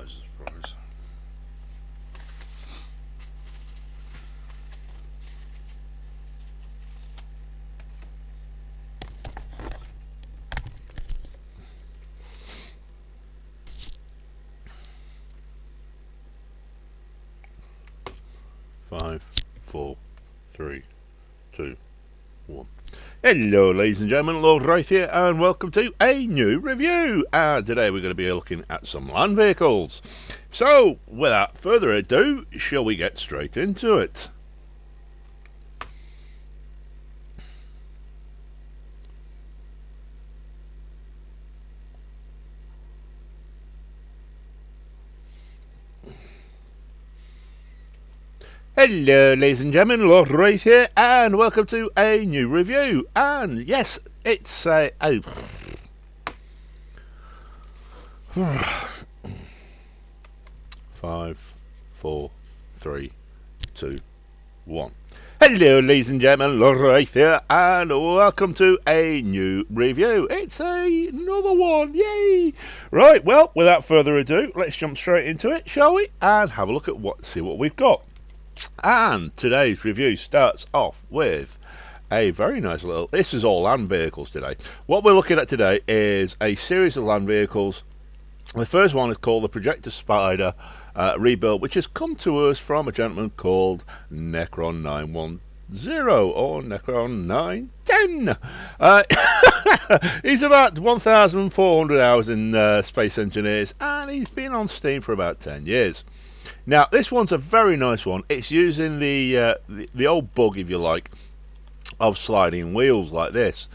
Surprise, surprise. Five, four, three, two, one. Hello, ladies and gentlemen, Lord Wraith here, and welcome to a new review. And today we're going to be looking at some land vehicles. So, without further ado, shall we get straight into it? Hello, ladies and gentlemen, Lord Wraith here, and welcome to a new review. And yes, it's a. Five, four, three, two, one. Hello, ladies and gentlemen, Lord Wraith here, and welcome to a new review. It's another one, yay! Right, well, without further ado, let's jump straight into it, shall we? And have a look at see what we've got. And today's review starts off with a very nice little. This is all land vehicles today. What we're looking at today is a series of land vehicles. The first one is called the Projector Spider rebuild, which has come to us from a gentleman called Necron 910 or Necron 910. He's about 1,400 hours in Space Engineers, and he's been on Steam for about 10 years. Now, this one's a very nice one. It's using the old bug, if you like, of sliding wheels like this,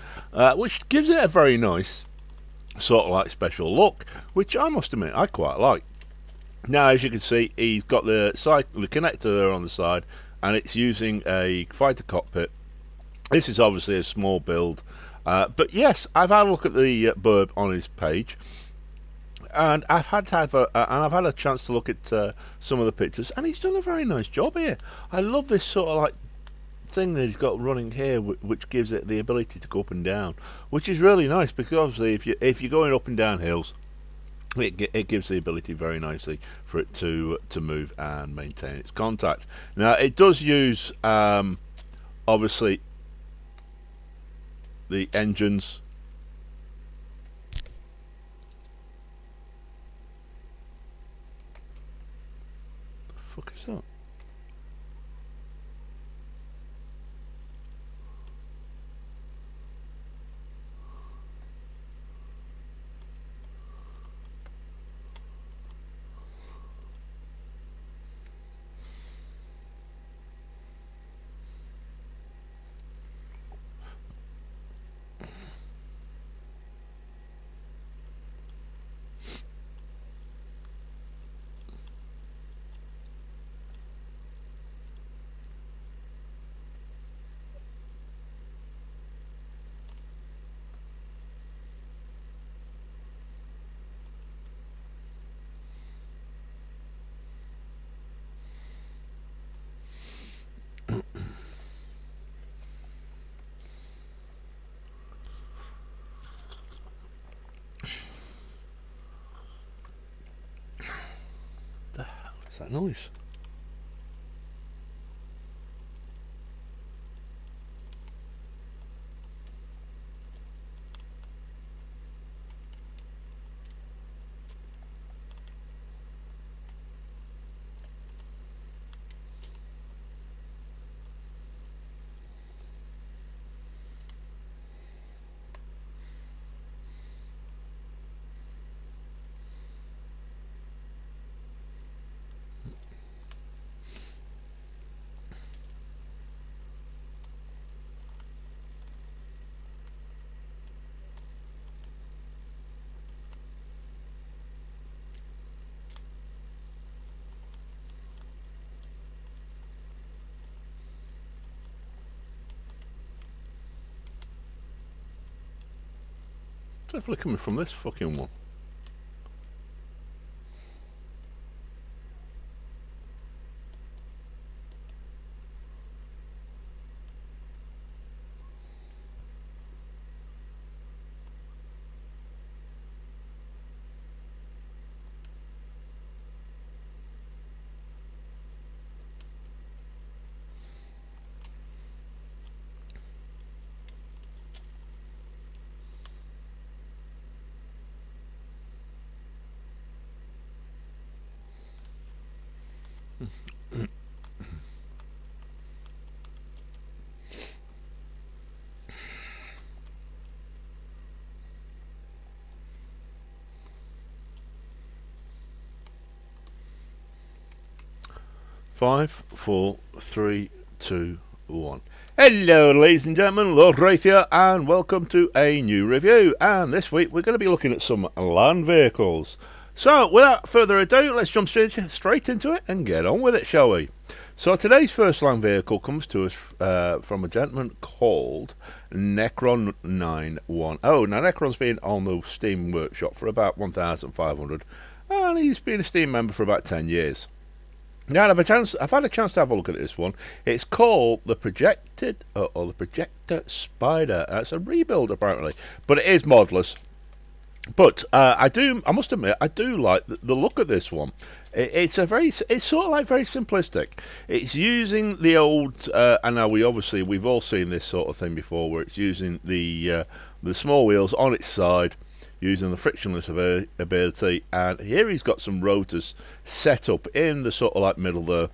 which gives it a very nice sort of like special look, which I must admit I quite like. Now, as you can see, he's got the connector there on the side, and it's using a fighter cockpit. This is obviously a small build, but yes, I've had a look at the blurb on his page. And I've had a chance to look at some of the pictures, and he's done a very nice job here. I love this sort of like thing that he's got running here, which gives it the ability to go up and down, which is really nice because obviously if you're going up and down hills, it gives the ability very nicely for it to move and maintain its contact. Now it does use obviously the engines. The fuck is that? The hell is that noise? Definitely coming from this fucking one. Five, four, three, two, one. Hello, ladies and gentlemen, Lord Wraith here, and welcome to a new review. And this week we're going to be looking at some land vehicles. So, without further ado, let's jump straight into it and get on with it, shall we? So, today's first land vehicle comes to us from a gentleman called Necron 910. Now, Necron's been on the Steam Workshop for about 1,500, and he's been a Steam member for about 10 years. Now I've had a chance to have a look at this one. It's called the Projected or the Projector Spider. It's a rebuild apparently, but it is modless. But I must admit, I do like the look of this one. It's sort of like very simplistic. It's using the old, and now we've all seen this sort of thing before, where it's using the small wheels on its side, using the frictionless ability, and here he's got some rotors set up in the sort of like middle there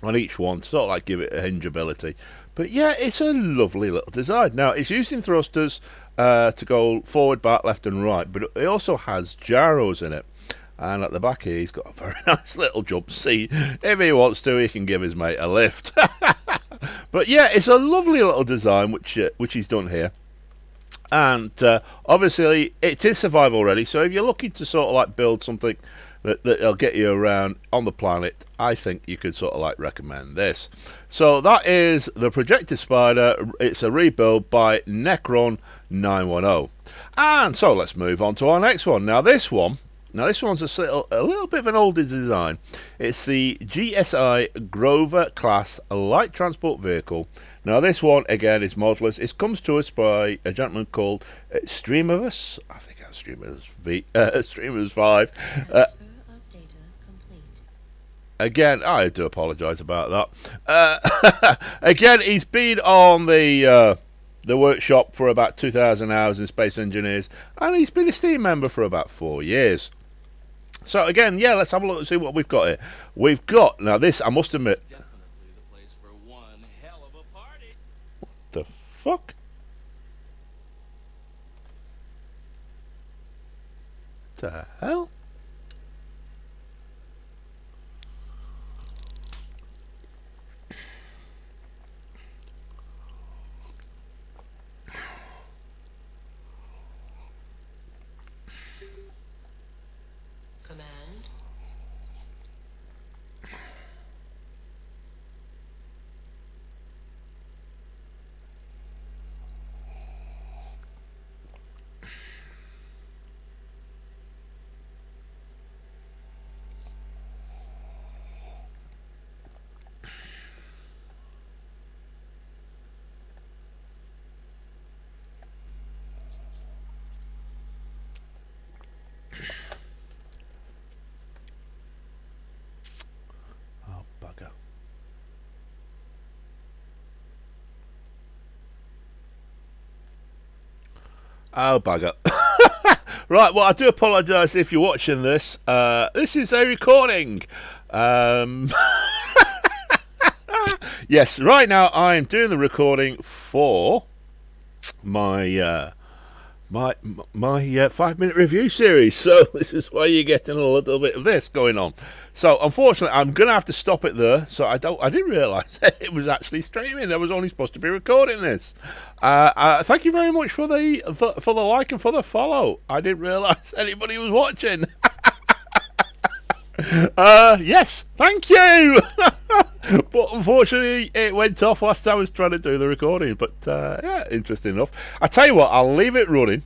on each one to sort of like give it a hingeability. But yeah, it's a lovely little design. Now it's using thrusters to go forward, back, left and right, but it also has gyros in it, and at the back here he's got a very nice little jump seat. If he wants to, he can give his mate a lift. But yeah, it's a lovely little design which he's done here. And obviously it is survival ready, so if you're looking to sort of like build something that'll get you around on the planet, I think you could sort of like recommend this. So that is the Projected Spider. It's a rebuild by Necron 910. And so let's move on to our next one. Now this one's a little bit of an older design. It's the GSI Grover class light transport vehicle. Now this one again is modless. It comes to us by a gentleman called Streamovus. I think that's Streamovus 5. Again, I do apologise about that. Again, he's been on the workshop for about 2,000 hours in Space Engineers, and he's been a Steam member for about 4 years. So again, yeah, let's have a look and see what we've got here. We've got, now this, I must admit, Definitely the place for one hell of a party. the fuck? The hell? Command. Oh, bugger. Oh, bugger. Right, well, I do apologise if you're watching this. This is a recording. Yes, right now I'm doing the recording for my 5-minute review series. So this is why you're getting a little bit of this going on. So unfortunately, I'm gonna have to stop it there. So I didn't realise it was actually streaming. I was only supposed to be recording this. Thank you very much for the like and for the follow. I didn't realise anybody was watching. Yes, thank you. But unfortunately it went off whilst I was trying to do the recording. But yeah, interesting enough. I tell you what, I'll leave it running.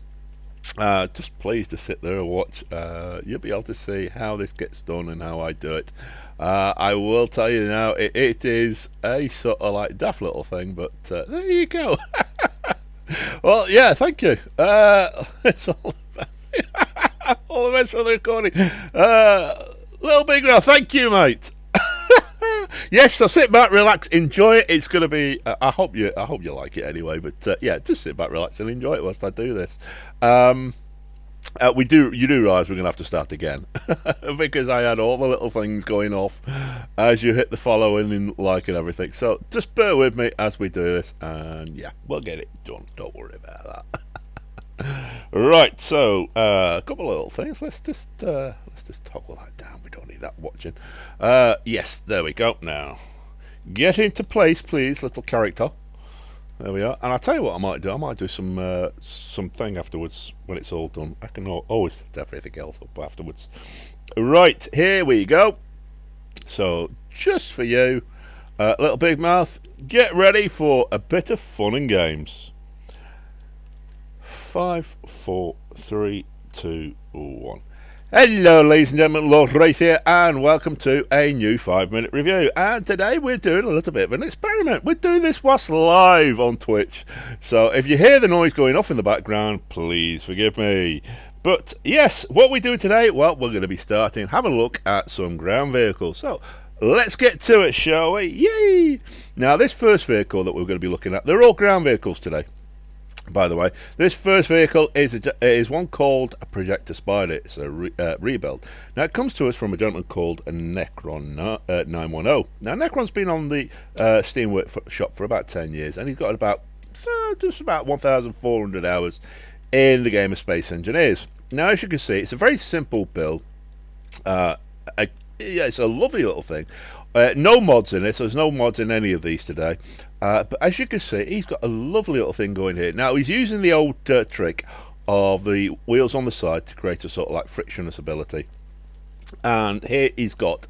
Just please to sit there and watch. You'll be able to see how this gets done and how I do it. I will tell you now, it is a sort of like daft little thing, but there you go. Well, yeah, thank you. It's all all the best for the recording. Little Big Now, thank you, mate. Yes, so sit back, relax, enjoy it. It's going to be. I hope you like it anyway. But yeah, just sit back, relax, and enjoy it whilst I do this. You do realise we're going to have to start again because I had all the little things going off as you hit the following and like and everything. So just bear with me as we do this, and yeah, we'll get it done. Don't worry about that. Right, so a couple of little things. Let's just toggle that down. We don't need that watching. Yes, there we go. Now, get into place, please, little character. There we are. And I'll tell you what I might do. I might do something afterwards when it's all done. I can always set everything else up afterwards. Right, here we go. So, just for you, Little Big Mouth, get ready for a bit of fun and games. 5, 4, 3, 2, 1. Hello ladies and gentlemen, Lord Wraith here, and welcome to a new 5-minute review. And today we're doing a little bit of an experiment. We're doing this whilst live on Twitch, so if you hear the noise going off in the background, please forgive me. But yes, what we're doing today, well, we're going to be having a look at some ground vehicles. So let's get to it, shall we? Yay! Now this first vehicle that we're going to be looking at, they're all ground vehicles today. By the way, this first vehicle is one called a Projector Spider. It's a rebuild. Now it comes to us from a gentleman called Necron 910. Now Necron's been on the Steam Workshop for about 10 years, and he's got just about 1,400 hours in the game of Space Engineers. Now as you can see, it's a very simple build. Yeah, it's a lovely little thing. No mods in it, so there's no mods in any of these today. But as you can see, he's got a lovely little thing going here. Now, he's using the old trick of the wheels on the side to create a sort of like frictionless ability. And here he's got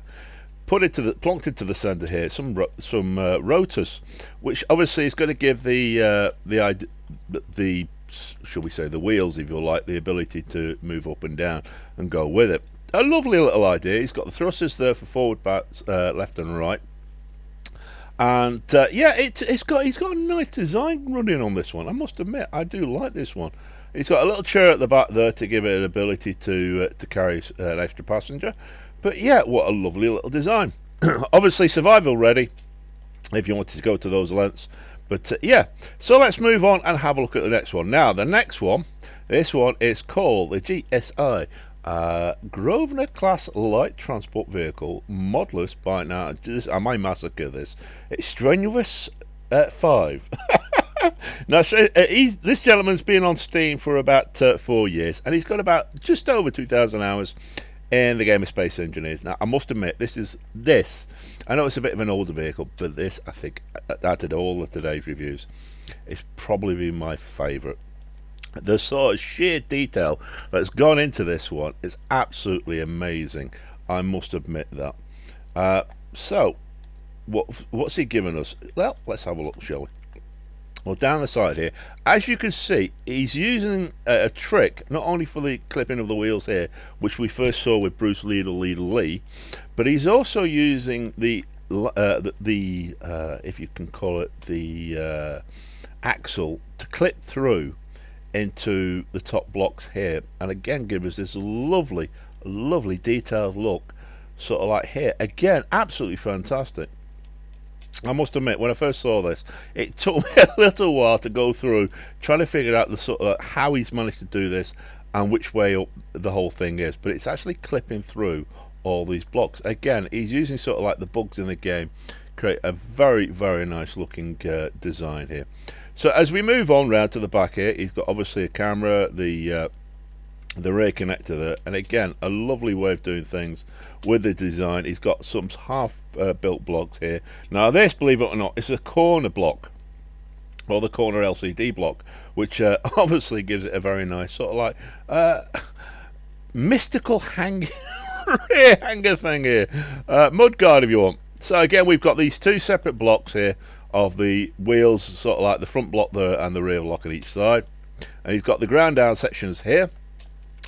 plonked into the centre here some rotors, which obviously is going to give the shall we say the wheels, if you like, the ability to move up and down and go with it. A lovely little idea. He's got the thrusters there for forward, back, left and right, and yeah, he's got a nice design running on this one. I must admit, I do like this one. He's got a little chair at the back there to give it an ability to carry an extra passenger. But yeah, what a lovely little design. Obviously survival ready if you wanted to go to those lengths. But yeah, so let's move on and have a look at the next one. Now the next one, this one is called the GSI Grosvenor class light transport vehicle, modelless by now. I might massacre this. It's Strenuous 5. Now, so, this gentleman's been on Steam for about 4 years, and he's got about just over 2,000 hours in the game of Space Engineers. Now, I must admit, this. I know it's a bit of an older vehicle, but this, I think, out of all of today's reviews, it's probably been my favourite. The sort of sheer detail that's gone into this one is absolutely amazing. I must admit that. So, what's he given us? Well, let's have a look, shall we? Well, down the side here, as you can see, he's using a trick not only for the clipping of the wheels here, which we first saw with Bruce Lee, but he's also using the if you can call it the axle to clip through into the top blocks here, and again give us this lovely detailed look, sort of like here. Again, absolutely fantastic. I must admit, when I first saw this, it took me a little while to go through trying to figure out the sort of how he's managed to do this and which way up the whole thing is, but it's actually clipping through all these blocks. Again, he's using sort of like the bugs in the game, create a very nice looking design here. So as we move on round to the back here, he's got obviously a camera, the rear connector there, and again a lovely way of doing things with the design. He's got some half built blocks here. Now this, believe it or not, is a corner block, or the corner LCD block, which obviously gives it a very nice sort of like mystical rear hanger thing here. Mudguard if you want. So again, we've got these two separate blocks here of the wheels, sort of like the front block there and the rear block on each side, and he's got the ground down sections here.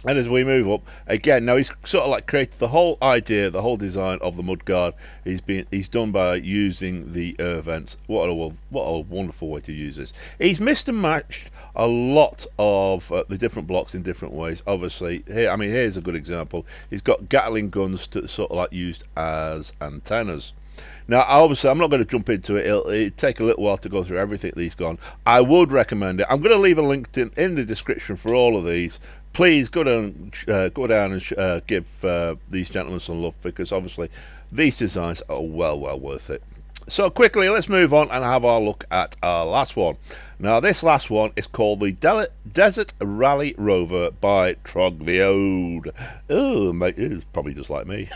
And as we move up, again, now he's sort of like created the whole idea, the whole design of the mudguard. He's done by using the air vents. What a wonderful way to use this. He's mixed and matched a lot of the different blocks in different ways. Obviously, here, I mean, here's a good example. He's got Gatling guns to sort of like used as antennas. Now, obviously, I'm not going to jump into it. It'll take a little while to go through everything that he's gone. I would recommend it. I'm going to leave a link in the description for all of these. please go down and give these gentlemen some love, because obviously these designs are well worth it. So quickly, let's move on and have our look at our last one. Now, this last one is called the Desert Rally Rover by Trog the Ode. Oh, mate, it's probably just like me.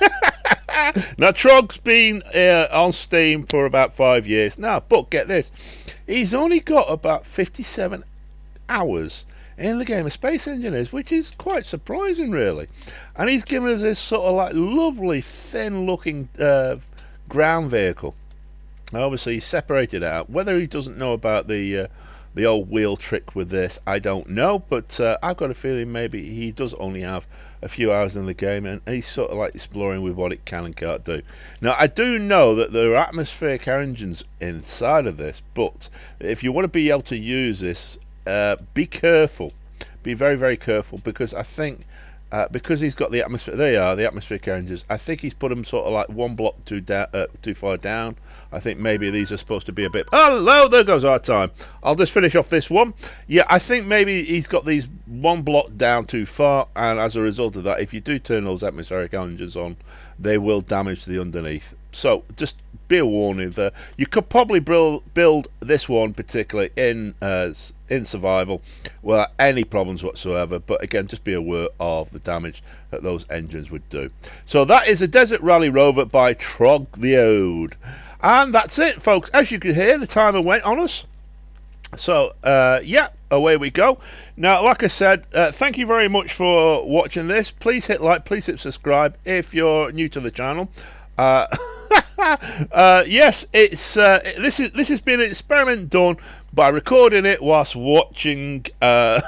Now, Trog's been on Steam for about 5 years now, but get this, he's only got about 57 hours in the game of Space Engineers, which is quite surprising, really. And he's given us this sort of like lovely, thin-looking ground vehicle. Obviously, he's separated out. Whether he doesn't know about the old wheel trick with this, I don't know, but I've got a feeling maybe he does only have a few hours in the game, and he's sort of like exploring with what it can and can't do. Now, I do know that there are atmospheric engines inside of this, but if you want to be able to use this, be careful. Be very careful, because I think because he's got the atmosphere, there you are, the atmospheric engines. I think he's put them sort of like one block too far down. I think maybe these are supposed to be a bit. Hello, there goes our time. I'll just finish off this one. Yeah, I think maybe he's got these one block down too far, and as a result of that, if you do turn those atmospheric engines on, they will damage the underneath. So just be a warning there. You could probably build this one particularly in survival without any problems whatsoever, but again, just be aware of the damage that those engines would do. So that is the Desert Rally Rover by Trog the Ode. And that's it, folks. As you can hear, the timer went on us. So, yeah, away we go. Now, like I said, thank you very much for watching this. Please hit like, please hit subscribe if you're new to the channel. Yes, it's this has been an experiment done by recording it whilst watching by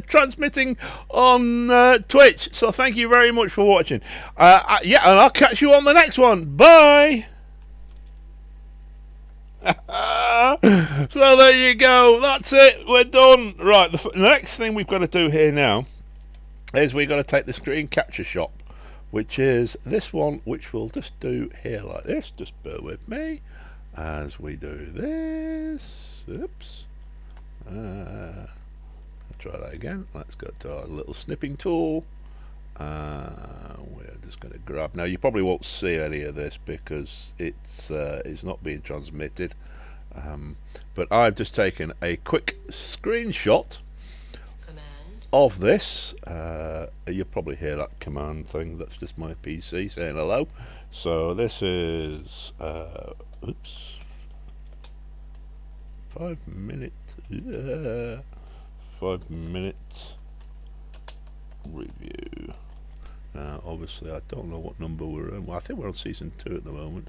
transmitting on Twitch. So thank you very much for watching. Yeah, and I'll catch you on the next one. Bye. So there you go, that's it, we're done. Right, the next thing we've got to do here now is we've got to take the screen capture shot, which is this one, which we'll just do here like this. Just bear with me as we do this. Oops. I'll try that again. Let's go to our little snipping tool. We're just going to grab. Now, you probably won't see any of this because it's not being transmitted. But I've just taken a quick screenshot Command. of this. You'll probably hear that command thing. That's just my PC saying hello. So this is 5 minute 5 minute review. Now, obviously, I don't know what number we're in. Well, I think we're on season 2 at the moment.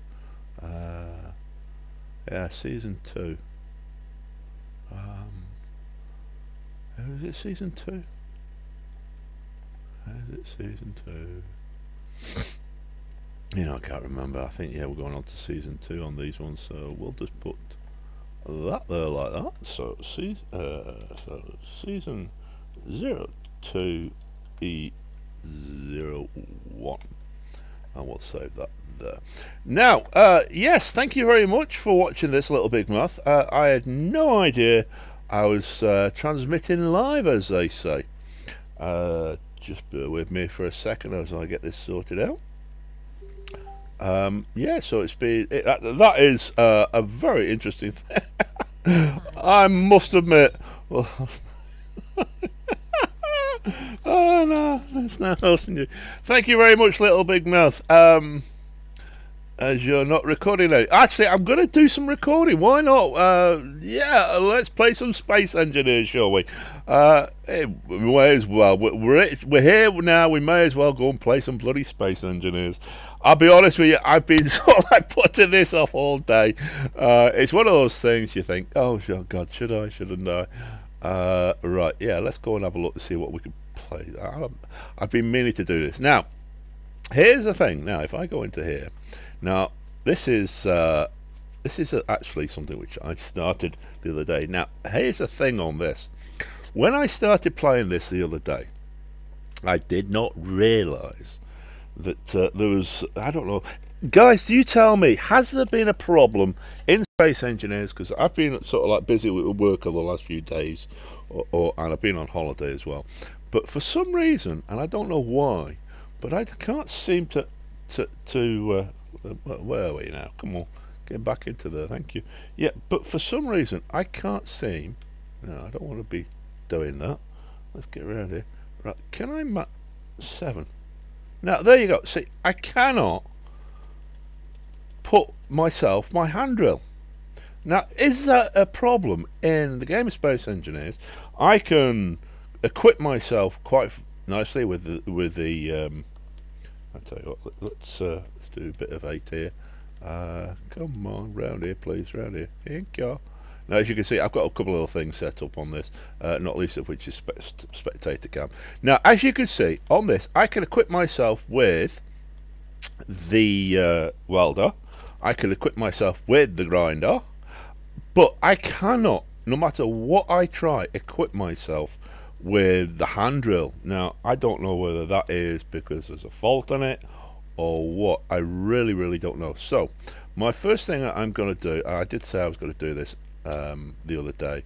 Yeah, season 2. Is it season 2? Is it season 2? You know, I can't remember. I think, yeah, we're going on to season 2 on these ones, so we'll just put that there like that. So, season 02 E01, and we'll save that there. Now, yes, thank you very much for watching this, Little Big Mouth. I had no idea I was transmitting live, as they say. Just bear with me for a second as I get this sorted out. Yeah, so it's been that is a very interesting thing. I must admit. Well, oh no, that's not hosting you. Thank you very much, Little Big Mouth. As you're not recording now. Actually, I'm going to do some recording. Why not? Yeah, let's play some Space Engineers, shall we? Hey, we may as well. We're here now. We may as well go and play some bloody Space Engineers. I'll be honest with you, I've been sort of like putting this off all day. It's one of those things you think, oh God, should I, shouldn't I? Right, yeah, let's go and have a look to see what we can play. I've been meaning to do this. Now, here's the thing. Now, if I go into here, now this is actually something which I started the other day. Now, here's the thing on this. When I started playing this the other day, I did not realise that there was, I don't know, guys, do you tell me, has there been a problem in Space Engineers? Because I've been sort of like busy with work over the last few days, and I've been on holiday as well. But for some reason, and I don't know why, but I can't seem to where are we now? Come on, get back into there. Thank you. Yeah, but for some reason I can't seem. No, I don't want to be doing that. Let's get around here. Right, can I map 7? Now there you go. See, I cannot put myself my hand drill. Now, is that a problem in the game of Space Engineers? I can equip myself quite nicely with the I'll tell you what, let's do a bit of 8 here. Come on, round here please, round here. Thank you. Now as you can see, I've got a couple of little things set up on this, not least of which is spectator cam. Now as you can see on this, I can equip myself with the welder, I can equip myself with the grinder, but I cannot, no matter what I try, equip myself with the hand drill. Now I don't know whether that is because there's a fault in it or what. I really don't know. So my first thing that I'm going to do, I did say I was going to do this the other day,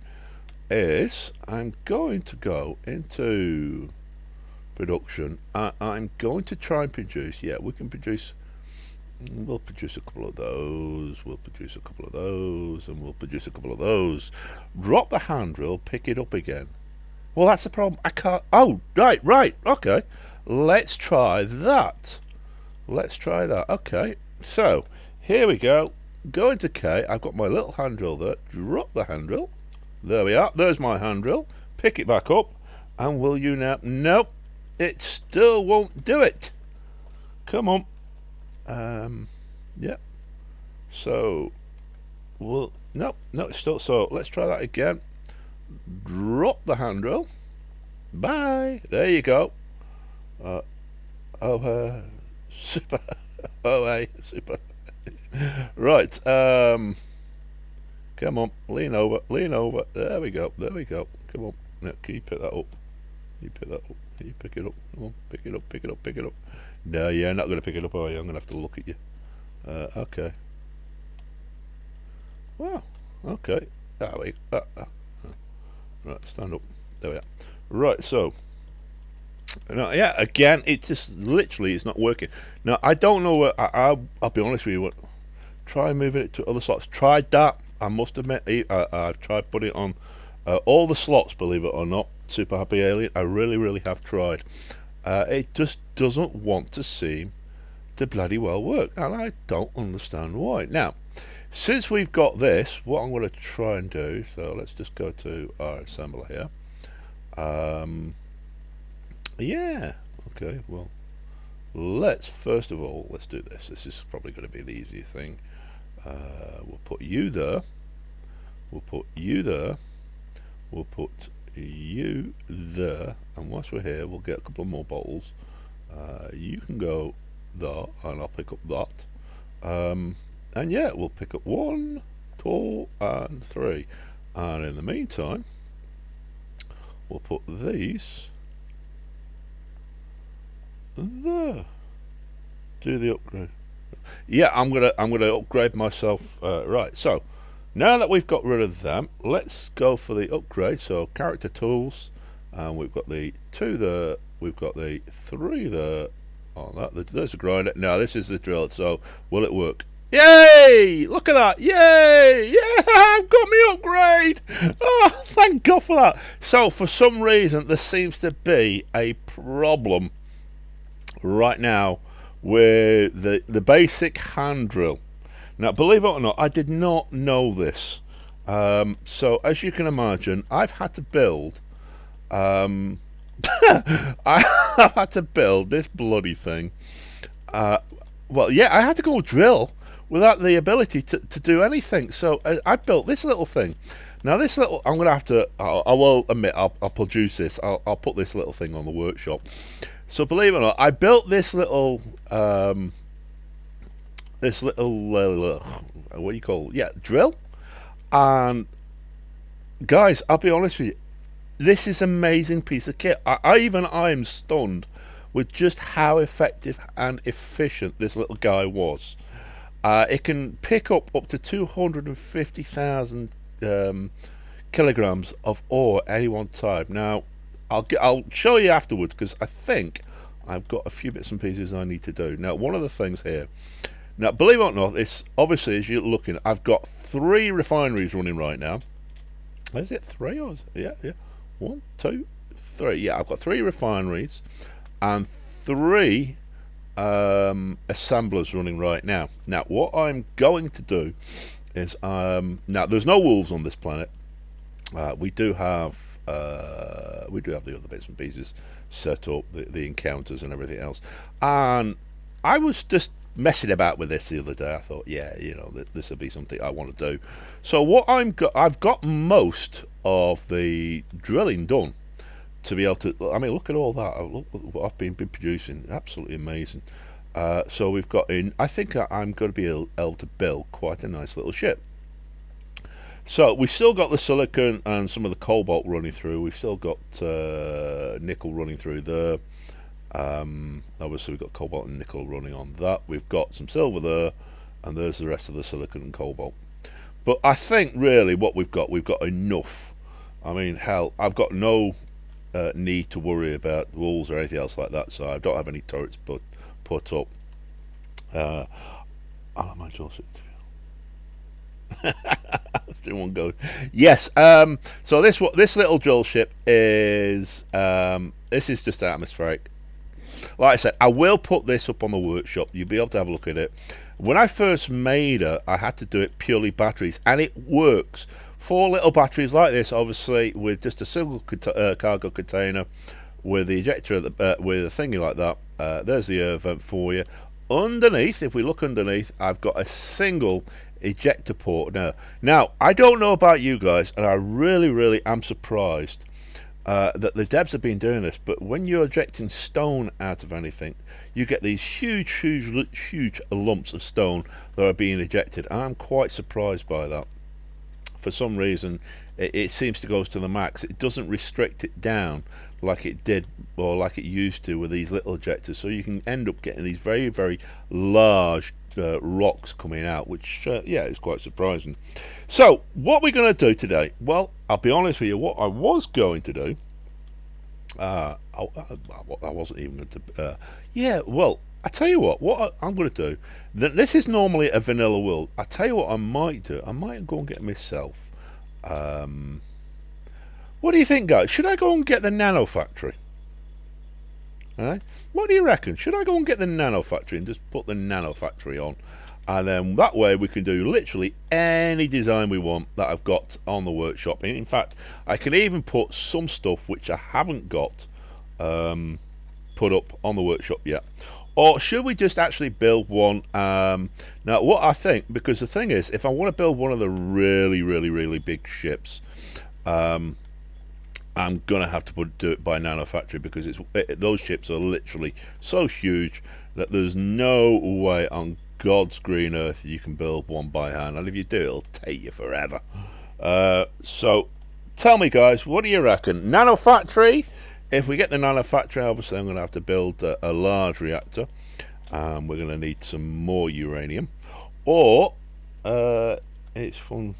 is I'm going to go into production. I'm going to try and produce, yeah, we can produce, we'll produce a couple of those, we'll produce a couple of those, and we'll produce a couple of those. Drop the hand drill, pick it up again. Well, that's the problem. I can't. Oh, right. Okay. Let's try that. Let's try that. Okay. So, here we go. Go into K. I've got my little hand drill there. Drop the hand drill. There we are. There's my hand drill. Pick it back up. And will you now? Nope. It still won't do it. Come on. Yeah. So, well, no, it's still. So, let's try that again. Drop the hand drill. Bye. There you go. Super. Super. Right. Come on. Lean over. There we go. Come on. Now, can you pick that up? Can you pick it up? Come on. Pick it up. No, you're not going to pick it up, are you? I'm going to have to look at you. Okay. Wow. Okay. Wait. Right, stand up. There we are. Right, so now, yeah, again, it just literally is not working. Now I don't know where. I'll be honest with you. Try moving it to other slots. Tried that. I must admit, I've tried putting it on all the slots. Believe it or not, Super Happy Alien. I really have tried. It just doesn't want to seem to bloody well work, and I don't understand why. Now, since we've got this, what I'm going to try and do, so let's just go to our assembler here. Yeah, okay, well, let's first of all, let's do this. This is probably going to be the easier thing. We'll put you there. We'll put you there. We'll put you there. And once we're here, we'll get a couple of more bottles. You can go there, and I'll pick up that. And yeah, we'll pick up 1, 2, and 3. And in the meantime, we'll put these there. Do the upgrade. Yeah, I'm gonna upgrade myself. Right. So now that we've got rid of them, let's go for the upgrade. So character tools, and we've got the 2 there. We've got the 3 there. Oh, there's a grinder. Now this is the drill. So will it work? Yay! Look at that! Yay! Yeah! I've got me upgrade! Oh, thank God for that. So, for some reason, there seems to be a problem right now with the basic hand drill. Now, believe it or not, I did not know this. So, as you can imagine, I've had to build... I've had to build this bloody thing. Well, yeah, I had to go drill without the ability to do anything. So I built this little thing. Now this little, I'm going to have to, I will admit, I'll produce this. I'll put this little thing on the workshop. So believe it or not, I built this little, what do you call it? Yeah, drill. And guys, I'll be honest with you, this is an amazing piece of kit. I'm stunned with just how effective and efficient this little guy was. It can pick up to 250,000 kilograms of ore at any one time. Now, I'll show you afterwards because I think I've got a few bits and pieces I need to do. Now, one of the things here. Now, believe it or not, this obviously as you're looking, I've got 3 refineries running right now. Is it 3 or yeah? 1, 2, 3. Yeah, I've got 3 refineries and 3 assemblers running right now. Now, what I'm going to do is now there's no wolves on this planet. We do have the other bits and pieces set up, the encounters and everything else. And I was just messing about with this the other day. I thought, yeah, this would be something I want to do. So what I've got most of the drilling done to be able to. I mean, look at all that. Look what I've been producing. Absolutely amazing. So we've got in. I think I'm going to be able to build quite a nice little ship. So we still got the silicon and some of the cobalt running through. We've still got nickel running through there. Obviously we've got cobalt and nickel running on that. We've got some silver there, and there's the rest of the silicon and cobalt. But I think really what we've got enough. I mean, hell, I've got no need to worry about walls or anything else like that. So I don't have any turrets put up. My Joseph. One go. Yes. So this little drill ship is this is just atmospheric. Like I said, I will put this up on the workshop. You'll be able to have a look at it. When I first made it, I had to do it purely batteries, and it works. 4 little batteries like this, obviously, with just a single cargo container, with the ejector with a thingy like that. There's the air vent for you. Underneath, if we look underneath, I've got a single ejector port now. I don't know about you guys, and I really am surprised that the devs have been doing this, but when you're ejecting stone out of anything, you get these huge lumps of stone that are being ejected. I'm quite surprised by that. For some reason it seems to go to the max. It doesn't restrict it down like it did, or like it used to, with these little ejectors, so you can end up getting these very large rocks coming out, which yeah, is quite surprising. So what we're going to do today, well, I'll be honest with you, what I was going to do, I wasn't even going to yeah, well, I tell you what I'm going to do, this is normally a vanilla world. I tell you what I might do, I might go and get myself what do you think, guys? Should I go and get the nano factory? What do you reckon? Should I go and get the nano factory and just put the nano factory on, and then that way we can do literally any design we want that I've got on the workshop. In fact, I can even put some stuff which I haven't got put up on the workshop yet. Or should we just actually build one? Now what I think, because the thing is, if I want to build one of the really big ships, I'm gonna have to do it by nano factory, because those ships are literally so huge that there's no way on God's green earth you can build one by hand, and if you do, it'll take you forever. So tell me, guys, what do you reckon? Nano factory? If we get the nano factory, obviously I'm gonna have to build a large reactor, and we're gonna need some more uranium, or it's fun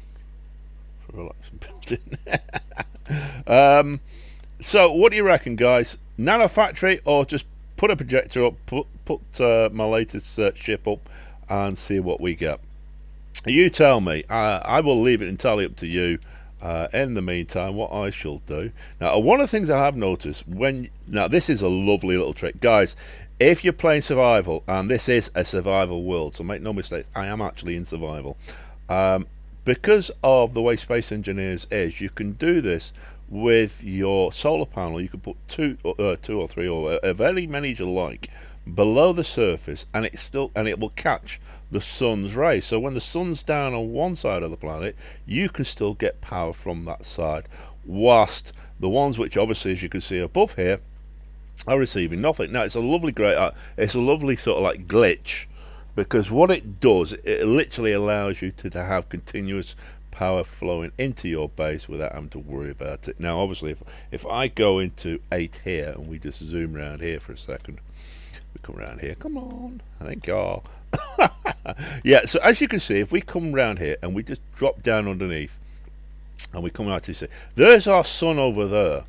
for relaxing building. So what do you reckon, guys? Nano factory, or just put a projector up, put my latest ship up, and see what we get? You tell me. I will leave it entirely up to you. In the meantime, what I shall do now, one of the things I have noticed, now this is a lovely little trick, guys. If you're playing survival, and this is a survival world, so make no mistake, I am actually in survival. Because of the way Space Engineers is, you can do this with your solar panel. You can put two or three, or very many you like, below the surface, and it will catch the sun's rays. So when the sun's down on one side of the planet, you can still get power from that side, whilst the ones which obviously, as you can see above here, are receiving nothing. Now it's a lovely sort of like glitch, because what it does, it literally allows you to have continuous power flowing into your base without having to worry about it. Now obviously if I go into 8 here, and we just zoom around here for a second, we come around here, come on, thank y'all. Yeah, so as you can see, if we come around here and we just drop down underneath, and we come out to see, there's our sun over there.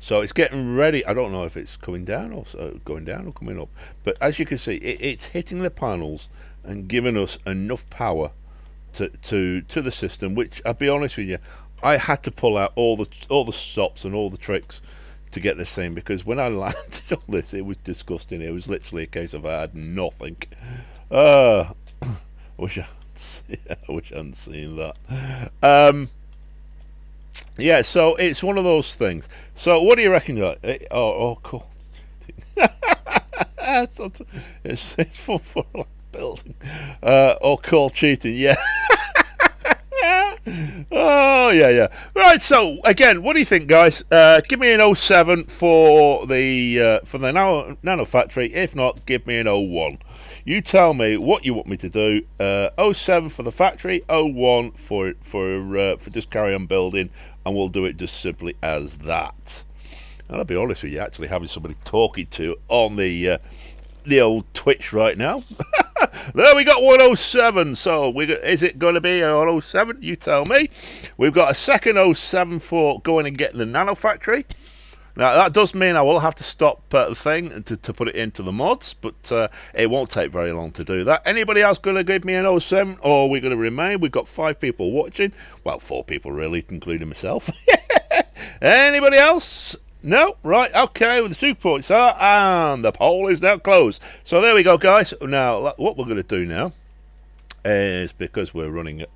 So it's getting ready. I don't know if it's coming down or going down or coming up. But as you can see, it's hitting the panels and giving us enough power to the system. Which, I'll be honest with you, I had to pull out all the stops and all the tricks to get this thing, because when I landed on this, it was disgusting. It was literally a case of I had nothing. I wish I hadn't seen that. Yeah, so it's one of those things. So what do you reckon? Oh, cool. It's for like building. Or call cheating. Yeah. Oh yeah. Right. So again, what do you think, guys? Give me an 07 for the Nano Factory. If not, give me an 01. You tell me what you want me to do. 07 for the factory, 01 for just carry on building, and we'll do it just simply as that. And I'll be honest with you, actually having somebody talking to on the old Twitch right now. There we got 107. So is it going to be a 107? You tell me. We've got a second 07 for going and getting the Nano Factory. Now that does mean I will have to stop the thing to put it into the mods, but it won't take very long to do that. Anybody else going to give me an 07, or are we going to remain? We've got 5 people watching. Well, 4 people really, including myself. Anybody else? No? Right, okay, well, the 2 points are, and the poll is now closed. So there we go, guys. Now, what we're going to do now is, because we're running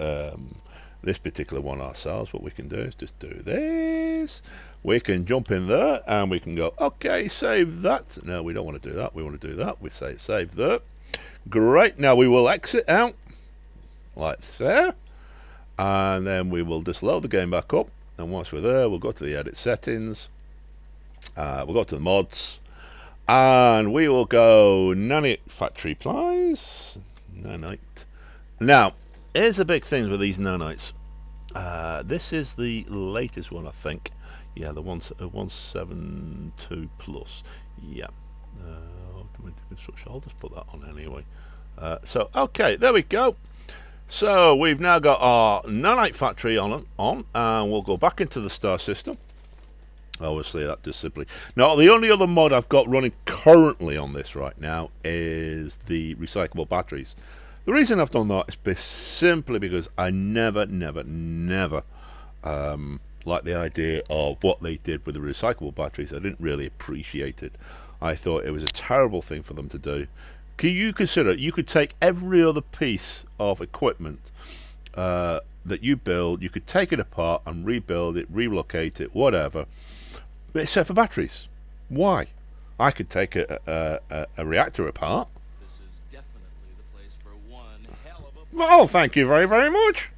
this particular one ourselves, what we can do is just do this. We can jump in there, and we can go, okay, save that. No, we don't want to do that. We want to do that. We say save there. Great. Now, we will exit out, like so. And then we will just load the game back up. And once we're there, we'll go to the edit settings. We'll go to the mods, and we will go Nanite Factory Plies. Nanite. Now, here's the big thing with these nanites. This is the latest one, I think. Yeah, the 172 plus. Yeah. I'll just put that on anyway. So, okay, there we go. So we've now got our Nanite Factory on, and we'll go back into the star system. Obviously, that just simply. Now, the only other mod I've got running currently on this right now is the recyclable batteries. The reason I've done that is simply because I never liked the idea of what they did with the recyclable batteries. I didn't really appreciate it. I thought it was a terrible thing for them to do. Can you consider you could take every other piece of equipment that you build, you could take it apart and rebuild it, relocate it, whatever, except for batteries. Why? I could take a reactor apart. This is definitely the place for one hell of a Well, thank you very much.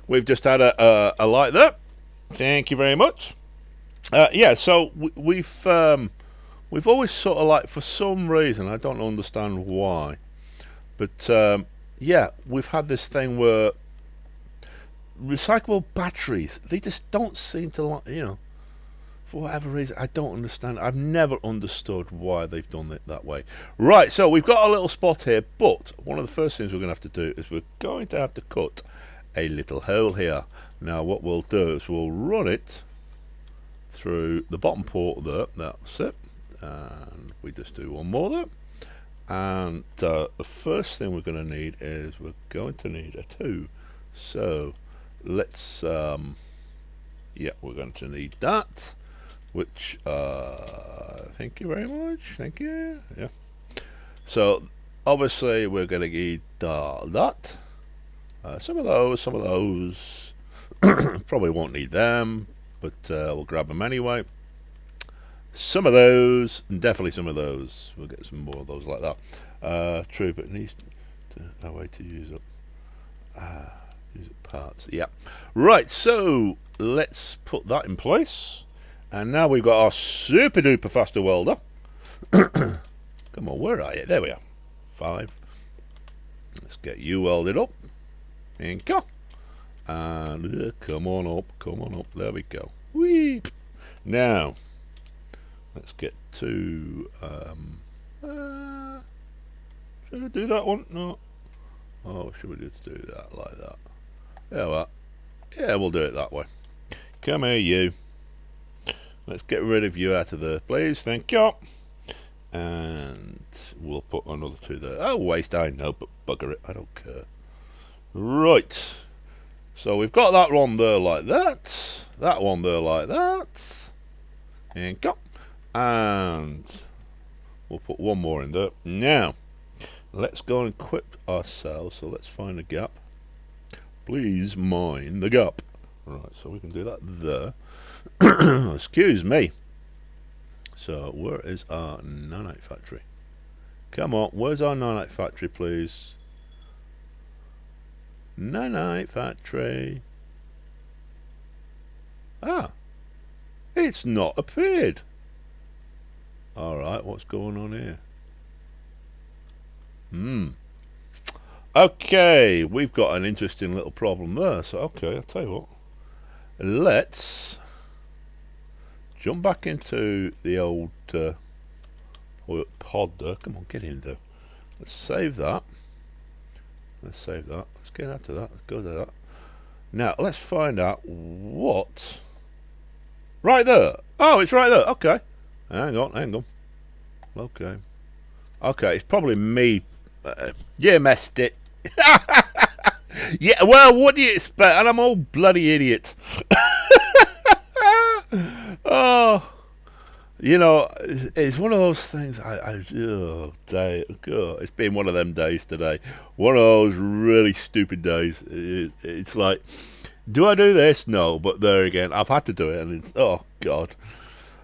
We've just had a light there. Thank you very much. Yeah, so we've always sort of like, for some reason, I don't understand why, but yeah, we've had this thing where recyclable batteries, they just don't seem to like, for whatever reason, I don't understand. I've never understood why they've done it that way. Right, so we've got a little spot here, but one of the first things we're going to have to do is we're going to have to cut a little hole here. Now what we'll do is we'll run it through the bottom port there. That's it. And we just do one more there. And the first thing we're going to need is we're going to need a 2. So let's yeah, we're going to need that, which thank you very much, thank you. Yeah, so obviously we're going to need that, some of those probably won't need them, but we'll grab them anyway. Some of those, and definitely some of those. We'll get some more of those like that. True, but it needs a way to use up parts. Yeah. Right, so let's put that in place. And now we've got our super duper faster welder. Come on, where are you? There we are. 5. Let's get you welded up. And go. And come on up. There we go. Whee! Now, let's get to should I do that one? No. Oh, should we just do that like that? Yeah, well, yeah, we'll do it that way. Come here, you. Let's get rid of you out of there, please. Thank you. And we'll put another 2 there. Oh, waste, I know, but bugger it, I don't care. Right. So we've got that one there like that. That one there like that. And go. And we'll put one more in there. Now, let's go and equip ourselves. So let's find a gap. Please mine the gap. Right, so we can do that there. Excuse me. So where is our nanite factory? Come on, where's our nanite factory, please? Nanite factory. Ah, it's not appeared. Alright, what's going on here? Okay, we've got an interesting little problem there. So, okay, I'll tell you what. Let's jump back into the old pod there. Come on, get in there. Let's save that. Let's save that. Let's get out to that. Let's go to that. Now, let's find out what... Right there. Oh, it's right there. Okay. Hang on. Okay. Okay, it's probably me. You messed it. Yeah, well, what do you expect? And I'm all bloody idiot. Oh, you know, it's one of those things. Oh, day. God, it's been one of them days today. One of those really stupid days. It's like, do I do this? No, but there again, I've had to do it, and it's, oh God.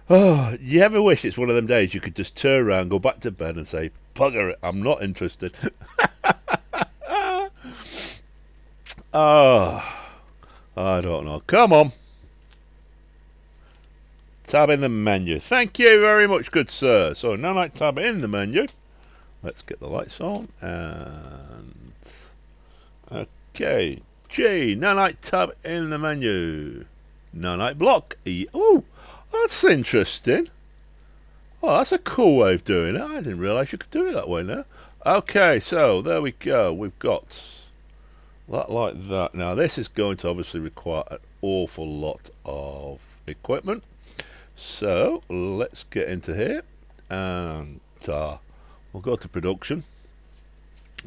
Oh, you ever wish it's one of them days you could just turn around, go back to bed, and say, "Bugger it, I'm not interested." Oh, I don't know. Come on. Tab in the menu. Thank you very much, good sir. So, nanite tab in the menu. Let's get the lights on. And okay. G, nanite tab in the menu. Nanite block. E. Oh, that's interesting. Oh, that's a cool way of doing it. I didn't realise you could do it that way now. Okay, so there we go. We've got that like that. Now, this is going to obviously require an awful lot of equipment. So, let's get into here. And we'll go to production.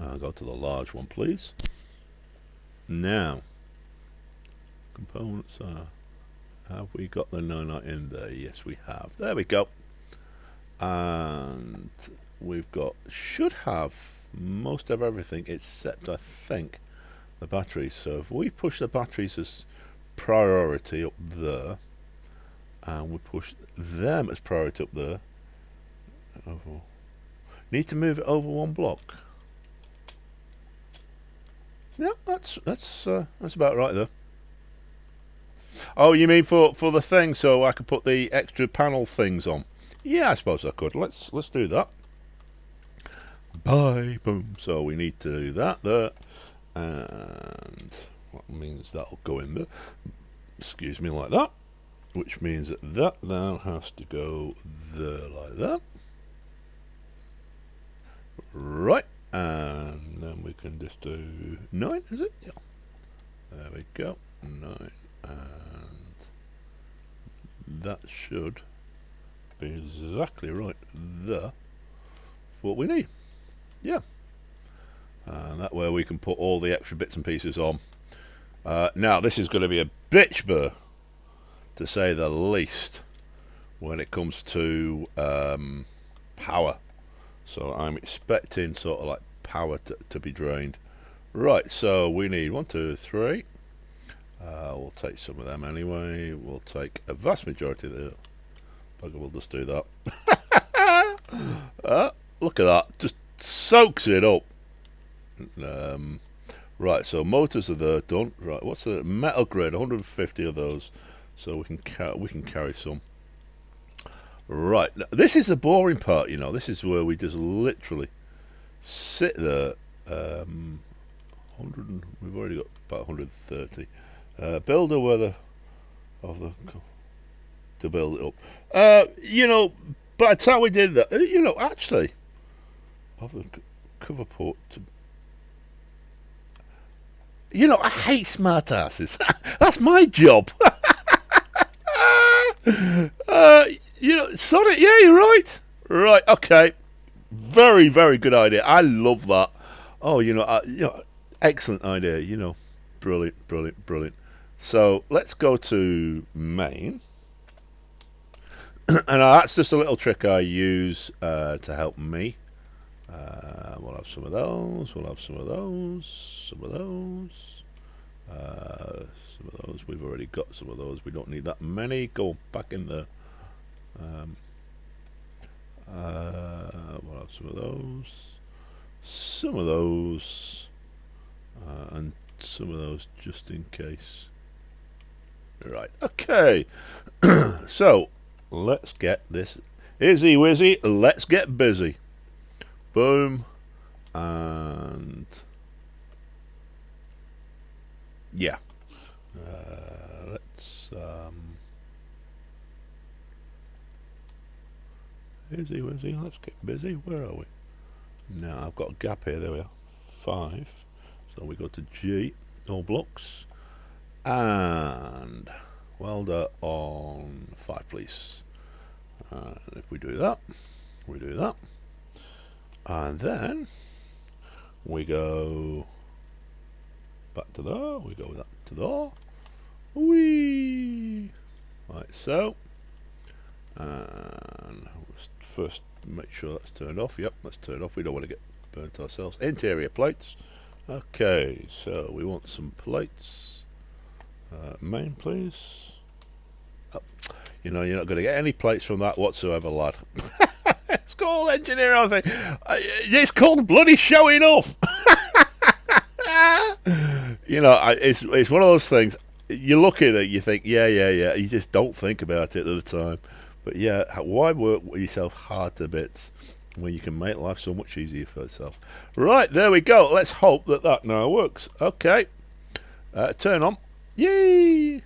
I'll go to the large one, please. Now, components are... Have we got the nanite in there? Yes, we have. There we go. And we've got, should have most of everything except, I think, the batteries. So if we push the batteries as priority up there, and we push them as priority up there, need to move it over one block. Yeah, that's about right there. Oh, you mean for the thing, so I could put the extra panel things on? Yeah, I suppose I could. Let's do that. Bye, boom. So we need to do that there, and what means that'll go in there. Excuse me, like that. Which means that that now has to go there like that. Right, and then we can just do 9, is it? Yeah. There we go. 9. And that should be exactly right there for what we need. Yeah. And that way we can put all the extra bits and pieces on. Now this is going to be a bitch burr, to say the least, when it comes to power. So I'm expecting sort of like power to be drained. Right, so we need 1, 2, 3. We'll take some of them anyway. We'll take a vast majority of the... Bugger, we'll just do that. Look at that. Just soaks it up. Right, so motors are there, done. Right, what's the metal grid? 150 of those. So we can carry some. Right, now, this is the boring part, you know. This is where we just literally sit there. 100. We've already got about 130. Build a weather of the to build it up. You know, by the time we did that, you know, actually, of the cover port to. You know, I hate smart asses. That's my job. Sonic, yeah, you're right. Right, okay. Very, very good idea. I love that. Oh, excellent idea. Brilliant, brilliant, brilliant. So let's go to main. And that's just a little trick I use to help me. We'll have some of those. We'll have some of those. Some of those. Some of those. We've already got some of those. We don't need that many. Go back in there. We'll have some of those. Some of those. And some of those just in case. Right. Okay. So let's get this izzy wizzy. Let's get busy. Boom. And yeah. Let's izzy wizzy. Let's get busy. Where are we? Now I've got a gap here. There we are. 5. So we go to G. All blocks. And welder on 5, please. And if we do that, and then we go back to there, we go that to there, whee, like so, and let's first make sure that's turned off. Yep, that's turned off. We don't want to get burnt ourselves. Interior plates. Okay, so we want some plates. Main, please. Oh, you're not going to get any plates from that whatsoever, lad. It's called engineering. I think it's called bloody showing off. It's one of those things. You look at it, you think, yeah. You just don't think about it at the time. But yeah, why work yourself hard to bits when you can make life so much easier for yourself? Right, there we go. Let's hope that now works. Okay, turn on. Yay!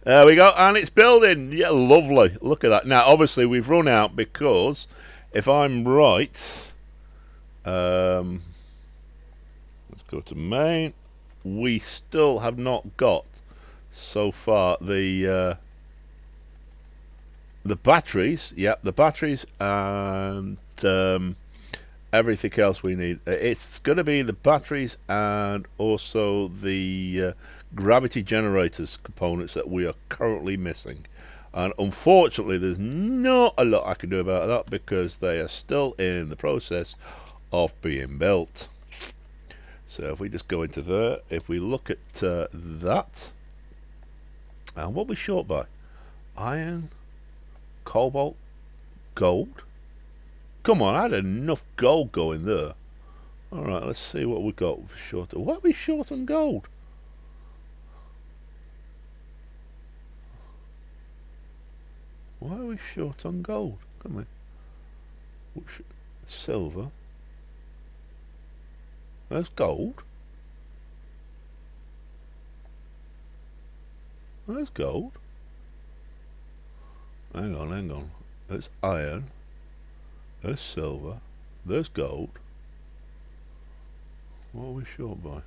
There we go, and it's building. Yeah, lovely. Look at that. Now, obviously, we've run out because, if I'm right, let's go to main. We still have not got so far the batteries. Yep, the batteries and everything else we need. It's going to be the batteries and also the gravity generators components that we are currently missing, and unfortunately there's not a lot I can do about that because they are still in the process of being built. So if we just go into there, if we look at that, and what we're short by, iron, cobalt, gold. Come on, I had enough gold going there. Alright, let's see what we got short. What are we short on gold? Why are we short on gold? Come on. Silver. There's gold. There's gold. Hang on. There's iron. There's silver. There's gold. What are we short by?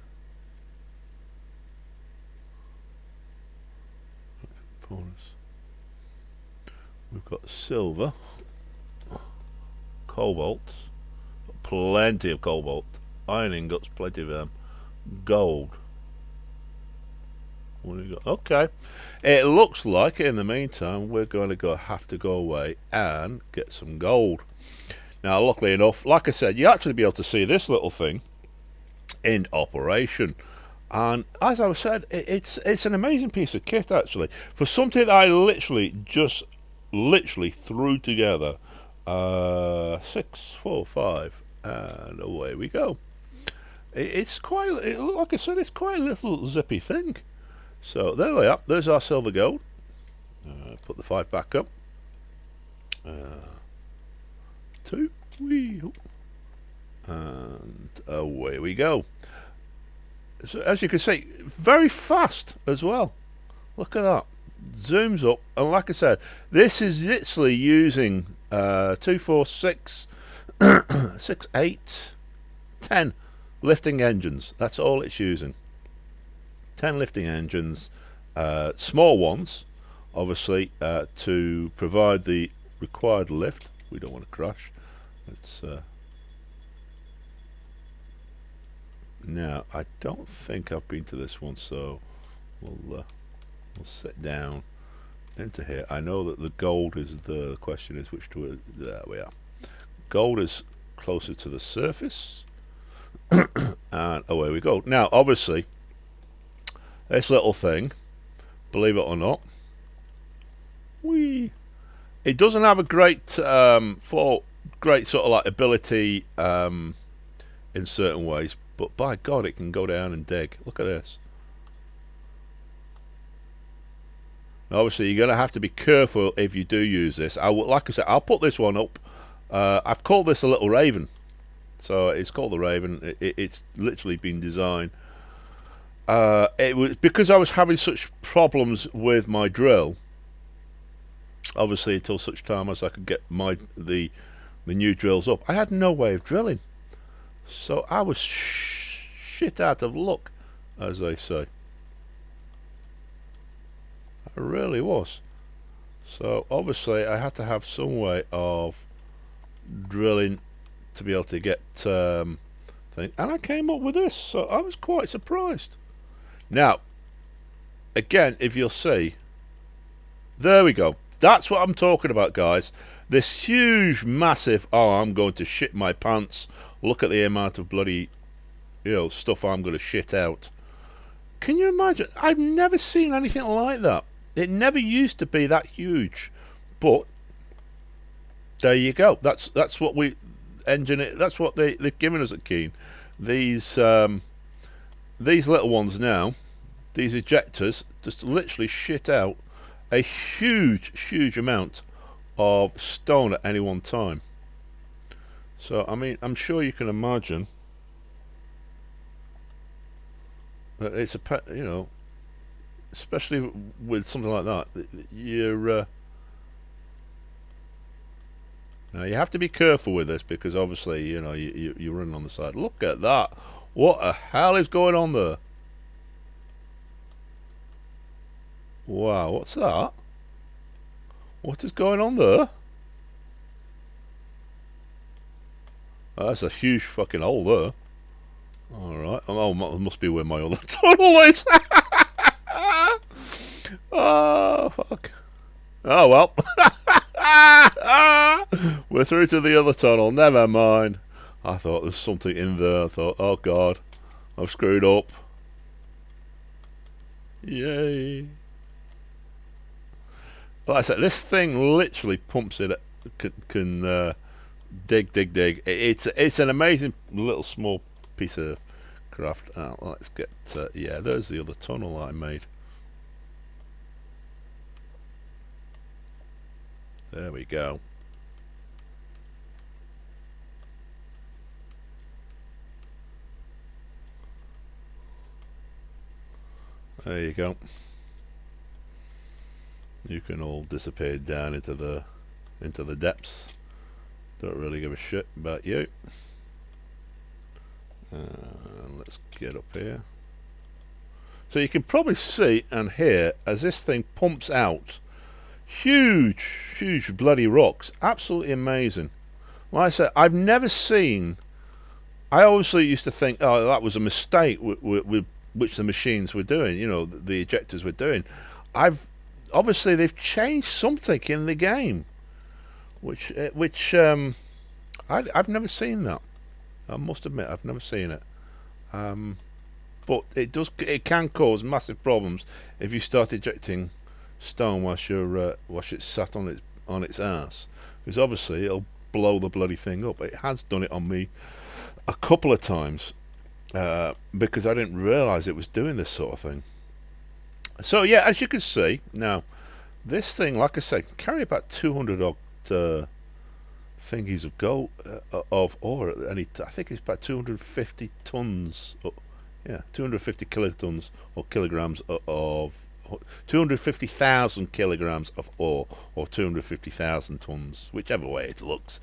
We've got silver, cobalt, plenty of cobalt, iron ingots, plenty of them, gold. What do we got? Okay, it looks like in the meantime we're going to have to go away and get some gold. Now, luckily enough, like I said, you actually be able to see this little thing in operation, and as I said, it's an amazing piece of kit actually for something that I literally threw together. 6, 4, 5, and away we go. It's quite, like I said, it's quite a little zippy thing. So there we are. There's our silver gold. Put the 5 back up. 2, and away we go. So as you can see, very fast as well. Look at that. Zooms up, and like I said, this is literally using 2, 4, 6, 6, 8, 10 lifting engines. That's all it's using. 10 lifting engines, small ones, obviously, to provide the required lift. We don't want to crash. Let's now, I don't think I've been to this one, so we'll sit down into here. I know that the gold is the question is which to there we are. Gold is closer to the surface, and away we go. Now, obviously, this little thing, believe it or not, it doesn't have a great great sort of like ability in certain ways, but by God, it can go down and dig. Look at this. Now, obviously, you're going to have to be careful if you do use this. Like I said, I'll put this one up. I've called this a little Raven, so it's called the Raven. It's literally been designed. It was because I was having such problems with my drill. Obviously, until such time as I could get the new drills up, I had no way of drilling. So I was shit out of luck, as they say. I really was. So obviously, I had to have some way of drilling to be able to get thing, and I came up with this. So I was quite surprised. Now, again, if you'll see, there we go. That's what I'm talking about, guys. This huge, massive, oh, I'm going to shit my pants. Look at the amount of bloody, stuff I'm going to shit out. Can you imagine? I've never seen anything like that. It never used to be that huge. But there you go. That's what we engineer. That's what they've given us at Keen. These little ones now, these ejectors, just literally shit out a huge amount of stone at any one time. So I mean, I'm sure you can imagine that it's especially with something like that, you're now you have to be careful with this, because obviously you're running on the side. Look at that! What the hell is going on there? Wow, what's that? What is going on there? Oh, that's a huge fucking hole there. Alright, oh, it must be where my other tunnel is. Oh, fuck. Oh, well. We're through to the other tunnel, never mind. I thought there's something in there. I thought, oh God, I've screwed up. Yay. Like I said, this thing literally pumps it, can dig. It's an amazing little small piece of craft. Let's get, yeah, there's the other tunnel I made. There we go. There you go. You can all disappear down into the depths. Don't really give a shit about you. Let's get up here. So you can probably see and hear as this thing pumps out huge bloody rocks. Absolutely amazing. Like I said, I've never seen. I obviously used to think, oh, that was a mistake with which the machines were doing. The ejectors were doing. Obviously they've changed something in the game, which I've never seen that. I must admit, I've never seen it. But it can cause massive problems if you start ejecting stone whilst it's sat on its ass, because obviously it'll blow the bloody thing up. It has done it on me a couple of times, because I didn't realise it was doing this sort of thing. So yeah, as you can see now, this thing, like I said, can carry about 200 odd thingies of gold of ore at any. I think it's about 250 tons. Yeah, 250 kilotons or kilograms of 250,000 kilograms of ore, or 250,000 tons, whichever way it looks.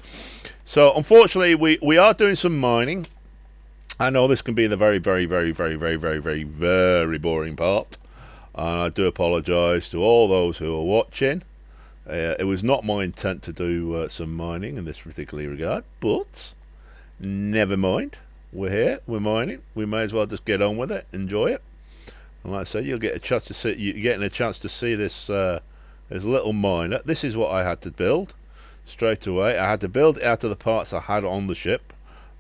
So unfortunately, we are doing some mining. I know this can be the very boring part. and I do apologise to all those who are watching. It was not my intent to do some mining in this particular regard, but never mind. We're here, we're mining. We may as well just get on with it, enjoy it. And like I said, you'll get a chance to see. You're getting a chance to see this little miner. This is what I had to build straight away. I had to build it out of the parts I had on the ship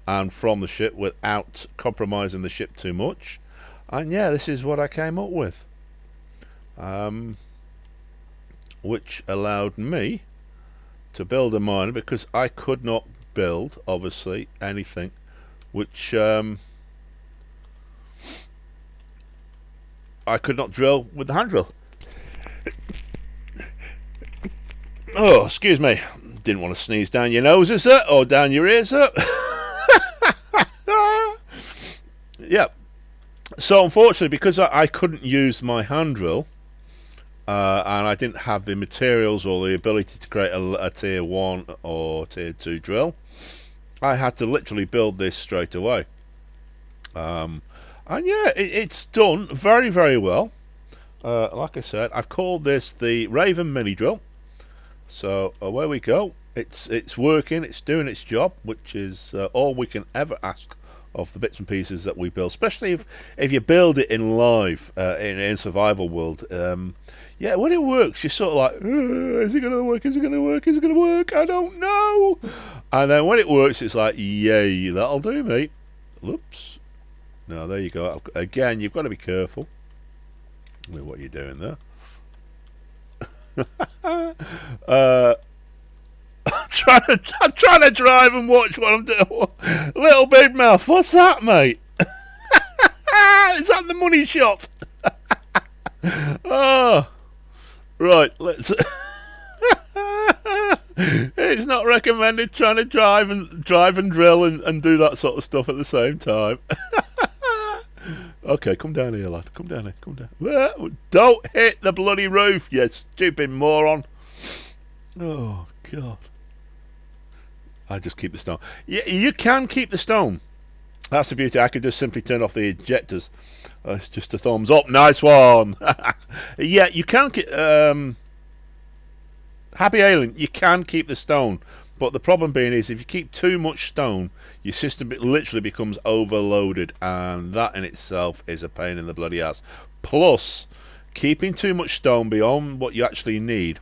and from the ship without compromising the ship too much. And yeah, this is what I came up with. Which allowed me to build a miner, because I could not build, obviously, anything which I could not drill with the hand drill. Oh, excuse me. Didn't want to sneeze down your noses, sir, or down your ears, sir. Yeah. So unfortunately, because I couldn't use my hand drill, and I didn't have the materials or the ability to create a tier 1 or tier 2 drill, I had to literally build this straight away. And yeah, it's done very, very well. Like I said, I've called this the Raven Mini Drill. So away we go. It's working, it's doing its job, which is all we can ever ask of the bits and pieces that we build, especially if you build it in live, in survival world. Yeah, when it works, you're sort of like, is it going to work, is it going to work, is it going to work, I don't know. And then when it works, it's like, yay, that'll do, mate. Whoops. No, there you go. Again, you've got to be careful with what you're doing there. I'm trying to drive and watch what I'm doing. Little Big Mouth, what's that, mate? Is that the money shot? Oh, right. Let's. It's not recommended trying to drive and drill and do that sort of stuff at the same time. Okay, come down here, lad. Come down here. Come down. Don't hit the bloody roof, you stupid moron. Oh God. I just keep the stone. Yeah, you can keep the stone. That's the beauty. I could just simply turn off the ejectors. It's just a thumbs up. Nice one. Yeah, you can keep. Happy Alien, you can keep the stone, but the problem being is if you keep too much stone, your system literally becomes overloaded, and that in itself is a pain in the bloody ass. Plus, keeping too much stone beyond what you actually need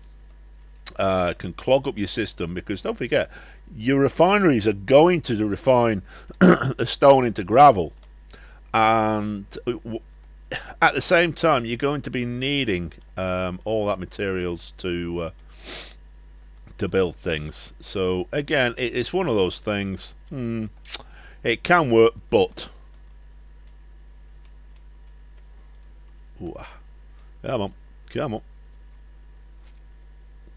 can clog up your system, because don't forget, your refineries are going to refine the stone into gravel, and at the same time you're going to be needing all that materials to build things. So again, it's one of those things. It can work, but come on.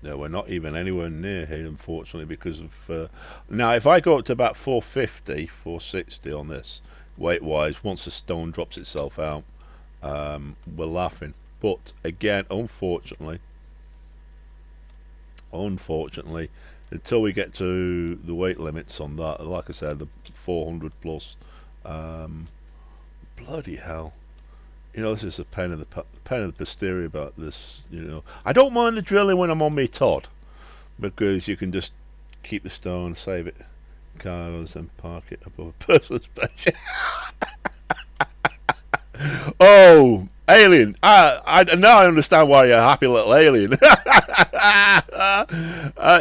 No, we're not even anywhere near here, unfortunately, because of now if I go up to about 450 460 on this weight wise, once the stone drops itself out, we're laughing. But again, unfortunately, until we get to the weight limits on that, like I said, the 400 plus, bloody hell, you know, this is a pain in the posterior about this. You know, I don't mind the drilling when I'm on me Todd, because you can just keep the stone, save it, cars, and park it above a person's bench. Oh, Alien! I now I understand why you're a happy little alien.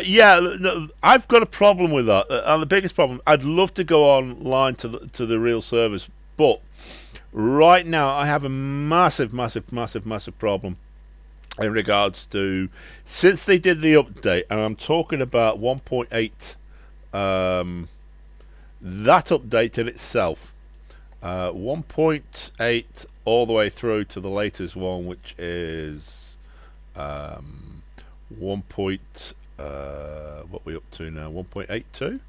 Yeah, no, I've got a problem with that, and the biggest problem. I'd love to go online to the real servers, but right now I have a massive problem in regards to, since they did the update, and I'm talking about 1.8. That update in itself. 1.8 all the way through to the latest one, which is 1. What are we up to now? 1.82.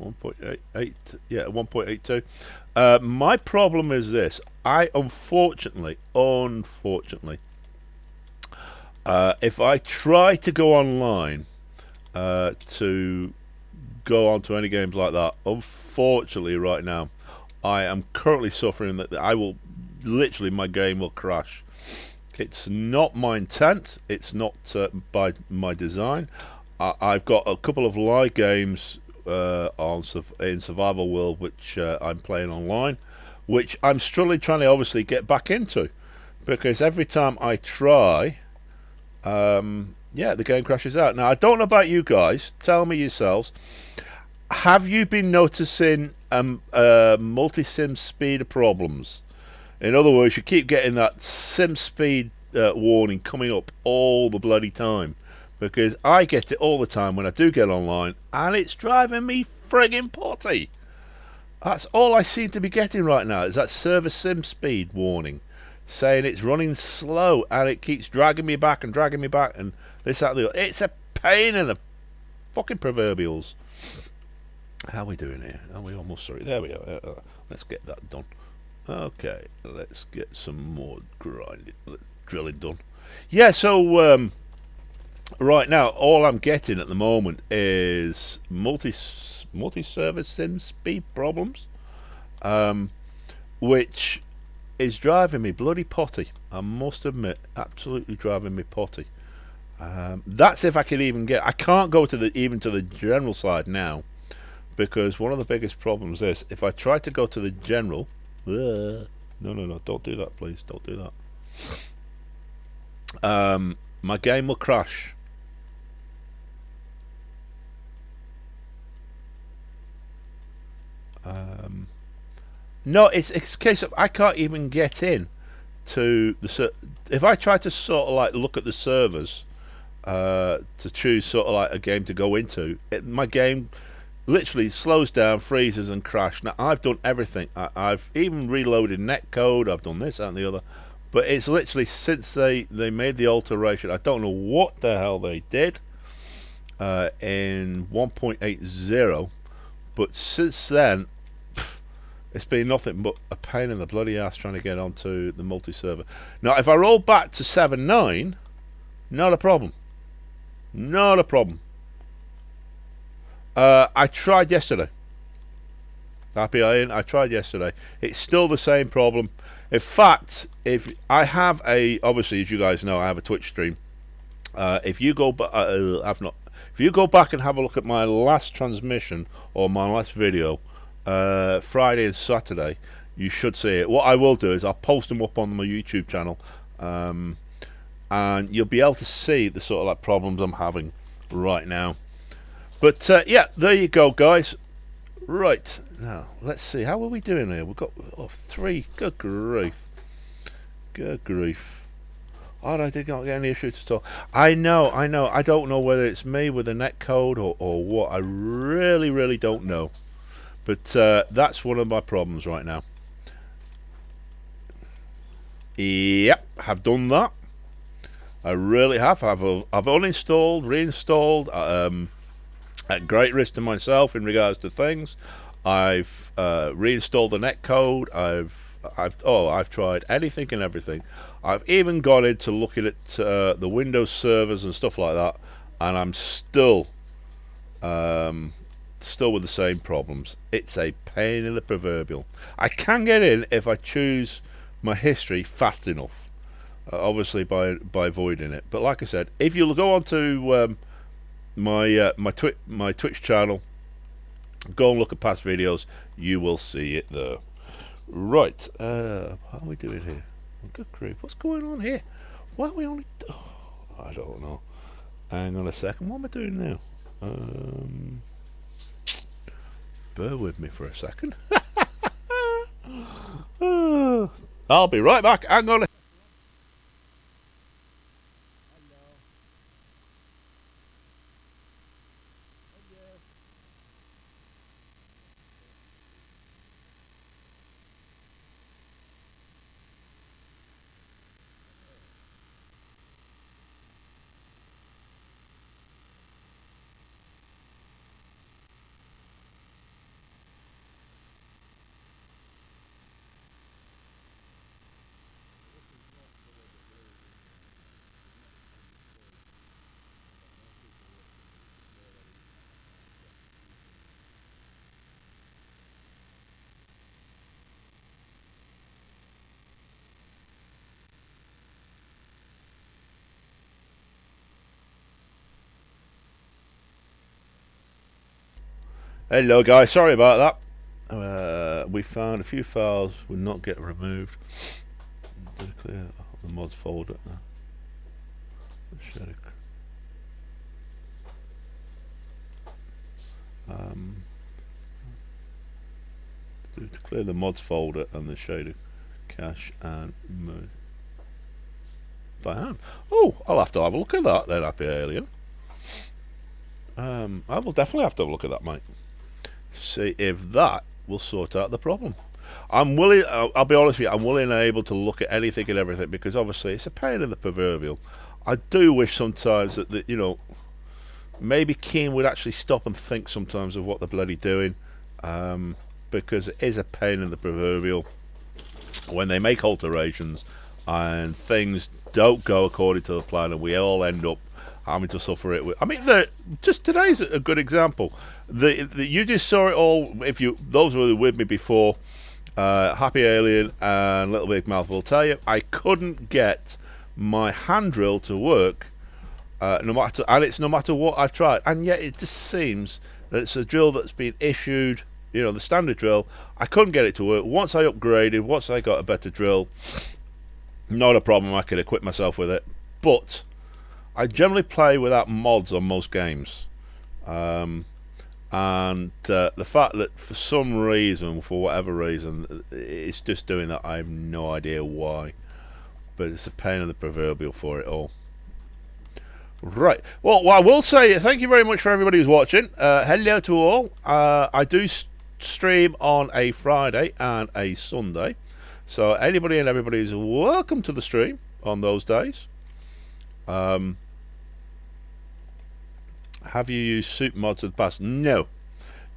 1.88. Yeah, 1.82. My problem is this. I unfortunately, if I try to go online to go on to any games like that, unfortunately, right now, I am currently suffering that I will literally, my game will crash It's not my intent. It's not by my design. I've got a couple of live games in Survival World which I'm playing online, which I'm struggling trying to obviously get back into, because every time I try, yeah, the game crashes out. Now I don't know about you guys. Tell me yourselves. Have you been noticing multi-sim speed problems? In other words, you keep getting that sim speed warning coming up all the bloody time, because I get it all the time when I do get online, and it's driving me friggin' potty. That's all I seem to be getting right now, is that server sim speed warning, saying it's running slow, and it keeps dragging me back and this, that, and the other. It's a pain in the fucking proverbials. How are we doing here? Are we almost through? There we are. Let's get that done. Okay, let's get some more drilling done. Yeah, so right now all I'm getting at the moment is multi-server sim speed problems, which is driving me bloody potty. I must admit, absolutely driving me potty. That's if I can even get. I can't go to even to the general side now, because one of the biggest problems is if I try to go to the general. No, don't do that, please. Don't do that. My game will crash. No, it's a case of I can't even get in to the. If I try to sort of like look at the servers to choose sort of like a game to go into, my game literally slows down, freezes, and crashes. Now I've done everything. I've even reloaded netcode. I've done this, that, and the other. But it's literally since they made the alteration. I don't know what the hell they did in 1.80, but since then it's been nothing but a pain in the bloody ass trying to get onto the multi-server. Now if I roll back to 7.9, not a problem. Not a problem. I tried yesterday. Happy Iron, I tried yesterday. It's still the same problem. In fact, if I have obviously, as you guys know, I have a Twitch stream. If you go, I've not. If you go back and have a look at my last transmission or my last video, Friday and Saturday, you should see it. What I will do is I'll post them up on my YouTube channel, and you'll be able to see the sort of like problems I'm having right now. But yeah, there you go, guys. Right, now let's see, how are we doing here? We've got 3. Good grief. Good grief. Oh, I did not get any issues at all. I know. I don't know whether it's me with the netcode or what. I really don't know. But that's one of my problems right now. Yep, have done that. I really have. I've uninstalled, reinstalled, at great risk to myself in regards to things. I've reinstalled the netcode. I've tried anything and everything. I've even gone into looking at the Windows servers and stuff like that, and I'm still with the same problems. It's a pain in the proverbial. I can get in if I choose my history fast enough, obviously by avoiding it. But like I said, if you'll go on to my Twitch channel, go and look at past videos, you will see it there. Right, how are we doing here? Good grief, what's going on here? Why are we only... I don't know. Hang on a second, what am I doing now? Bear with me for a second. I'll be right back. Hang on a... Hello guys, sorry about that. We found a few files will not get removed. Did I clear the mods folder now? To clear the mods folder and the shader cache and move by hand. Oh, I'll have to have a look at that then, Happy Alien. I will definitely have to have a look at that, mate. See if that will sort out the problem. I'm willing, I'll be honest with you, I'm willing and able to look at anything and everything, because obviously it's a pain in the proverbial. I do wish sometimes that you know, maybe Keen would actually stop and think sometimes of what they're bloody doing, because it is a pain in the proverbial when they make alterations and things don't go according to the plan, and we all end up having to suffer it. I mean, just today's a good example. You just saw it all. If you, those who were with me before, Happy Alien and Little Big Mouth will tell you, I couldn't get my hand drill to work, no matter what I've tried, and yet it just seems that it's a drill that's been issued, you know, the standard drill. I couldn't get it to work. Once I upgraded, once I got a better drill, not a problem, I could equip myself with it. But I generally play without mods on most games, and the fact that for some reason, for whatever reason, it's just doing that, I have no idea why, but it's a pain in the proverbial for it all. Right, well, I will say thank you very much for everybody who's watching. Hello to all. I do stream on a Friday and a Sunday, so anybody and everybody is welcome to the stream on those days. Have you used soup mods in the past? No,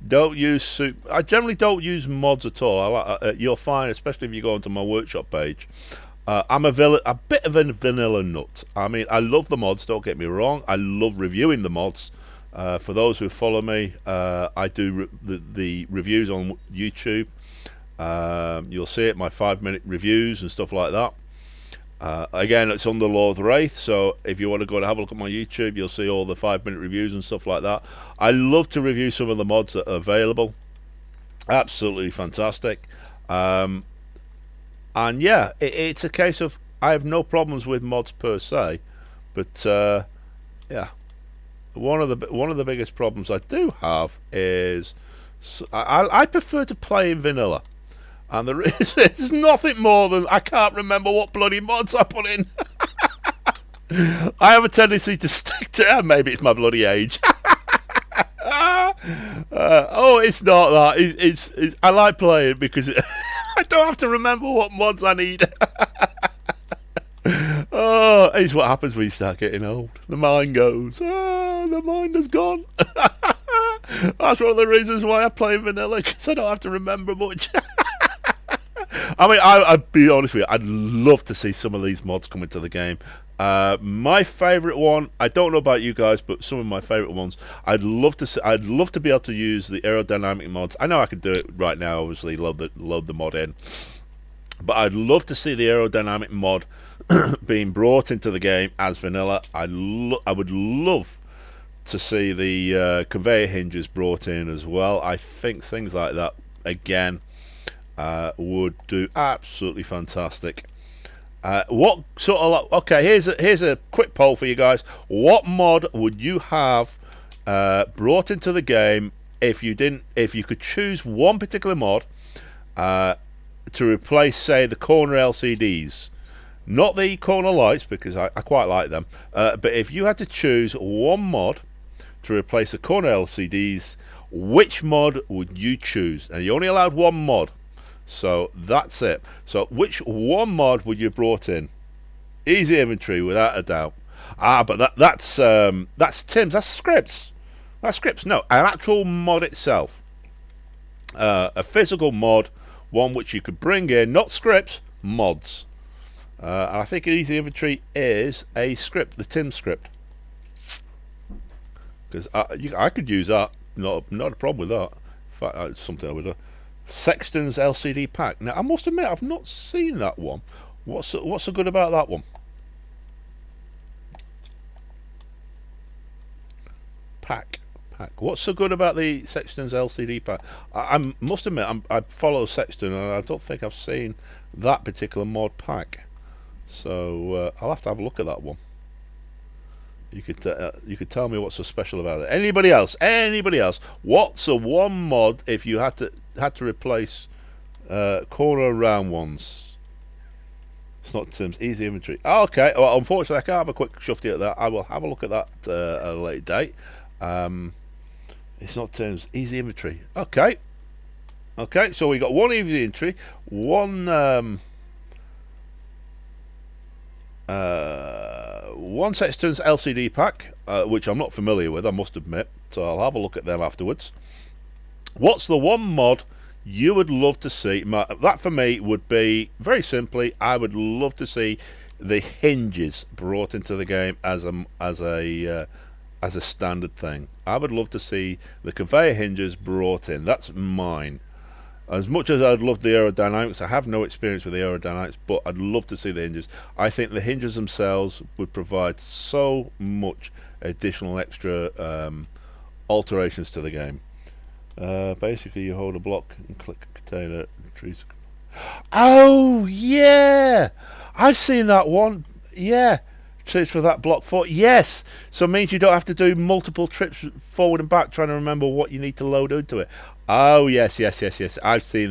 don't use soup. I generally don't use mods at all. You'll find, especially if you go onto my workshop page, I'm a bit of a vanilla nut. I mean, I love the mods, don't get me wrong. I love reviewing the mods. For those who follow me, I do the reviews on YouTube. You'll see it, my 5-minute reviews and stuff like that. Again, it's under Lord of the Wraith, so if you want to go and have a look at my YouTube, you'll see all the 5-minute reviews and stuff like that. I love to review some of the mods that are available. Absolutely fantastic. And yeah, it's a case of I have no problems with mods per se, but yeah, one of the biggest problems I do have is I prefer to play in vanilla. And it's nothing more than I can't remember what bloody mods I put in. I have a tendency to stick to, maybe it's my bloody age. Oh, it's not that. It's I like playing because I don't have to remember what mods I need. Oh, it's what happens when you start getting old. The mind goes. Oh, the mind has gone. That's one of the reasons why I play vanilla, because I don't have to remember much. I mean, I'd be honest with you, I'd love to see some of these mods come into the game. My favourite one, I don't know about you guys, but some of my favourite ones, I'd love to be able to use the aerodynamic mods. I know I could do it right now, obviously, load the mod in. But I'd love to see the aerodynamic mod being brought into the game as vanilla. I would love to see the conveyor hinges brought in as well. I think things like that, again, would do absolutely fantastic. What sort of, okay, here's a quick poll for you guys. What mod would you have brought into the game if you could choose one particular mod to replace, say, the corner LCDs, not the corner lights, because I quite like them, but if you had to choose one mod to replace the corner LCDs, which mod would you choose? And you only allowed one mod. So that's it. So which one mod would you have brought in? Easy inventory, without a doubt. But that's Tim's. That's scripts. That's scripts. No, an actual mod itself. A physical mod, one which you could bring in, not scripts, mods. And I think easy inventory is a script, the Tim script. Because I could use that. Not a problem with that. In fact, it's something I would do. Sexton's LCD pack. Now, I must admit, I've not seen that one. What's so good about that one? Pack. pack. What's so good about the Sexton's LCD pack? I must admit, I follow Sexton, and I don't think I've seen that particular mod pack. So I'll have to have a look at that one. You could tell me what's so special about it. Anybody else? Anybody else? What's a one mod if you had to replace corner round ones? It's not terms easy inventory. Okay. Well, unfortunately, I can't have a quick shufty at that. I will have a look at that at a later date. It's not terms easy inventory. Okay. Okay. So we got one easy inventory, one Sexton's LCD pack, which I'm not familiar with, I must admit. So I'll have a look at them afterwards. What's the one mod you would love to see? That for me would be, very simply, I would love to see the hinges brought into the game as a standard thing. I would love to see the conveyor hinges brought in. That's mine. As much as I'd love the aerodynamics, I have no experience with the aerodynamics, but I'd love to see the hinges. I think the hinges themselves would provide so much additional extra alterations to the game. Basically, you hold a block and click a container. Trees. Oh yeah, I've seen that one. Yeah, trips for that block for yes. So it means you don't have to do multiple trips forward and back trying to remember what you need to load into it. Oh yes. I've seen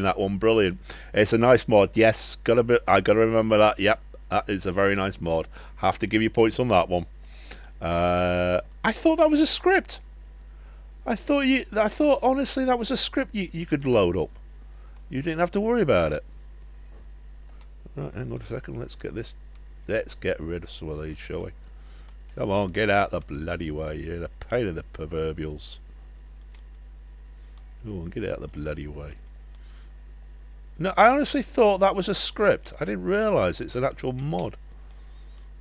that one. Brilliant. It's a nice mod. Yes, I gotta remember that. Yep, that is a very nice mod. Have to give you points on that one. I thought that was a script. I thought honestly that was a script you could load up. You didn't have to worry about it. Right, hang on a second. Let's get rid of some of these, shall we? Come on, get out the bloody way. You're the pain in the proverbials. Go on, get out the bloody way. No, I honestly thought that was a script. I didn't realise it's an actual mod.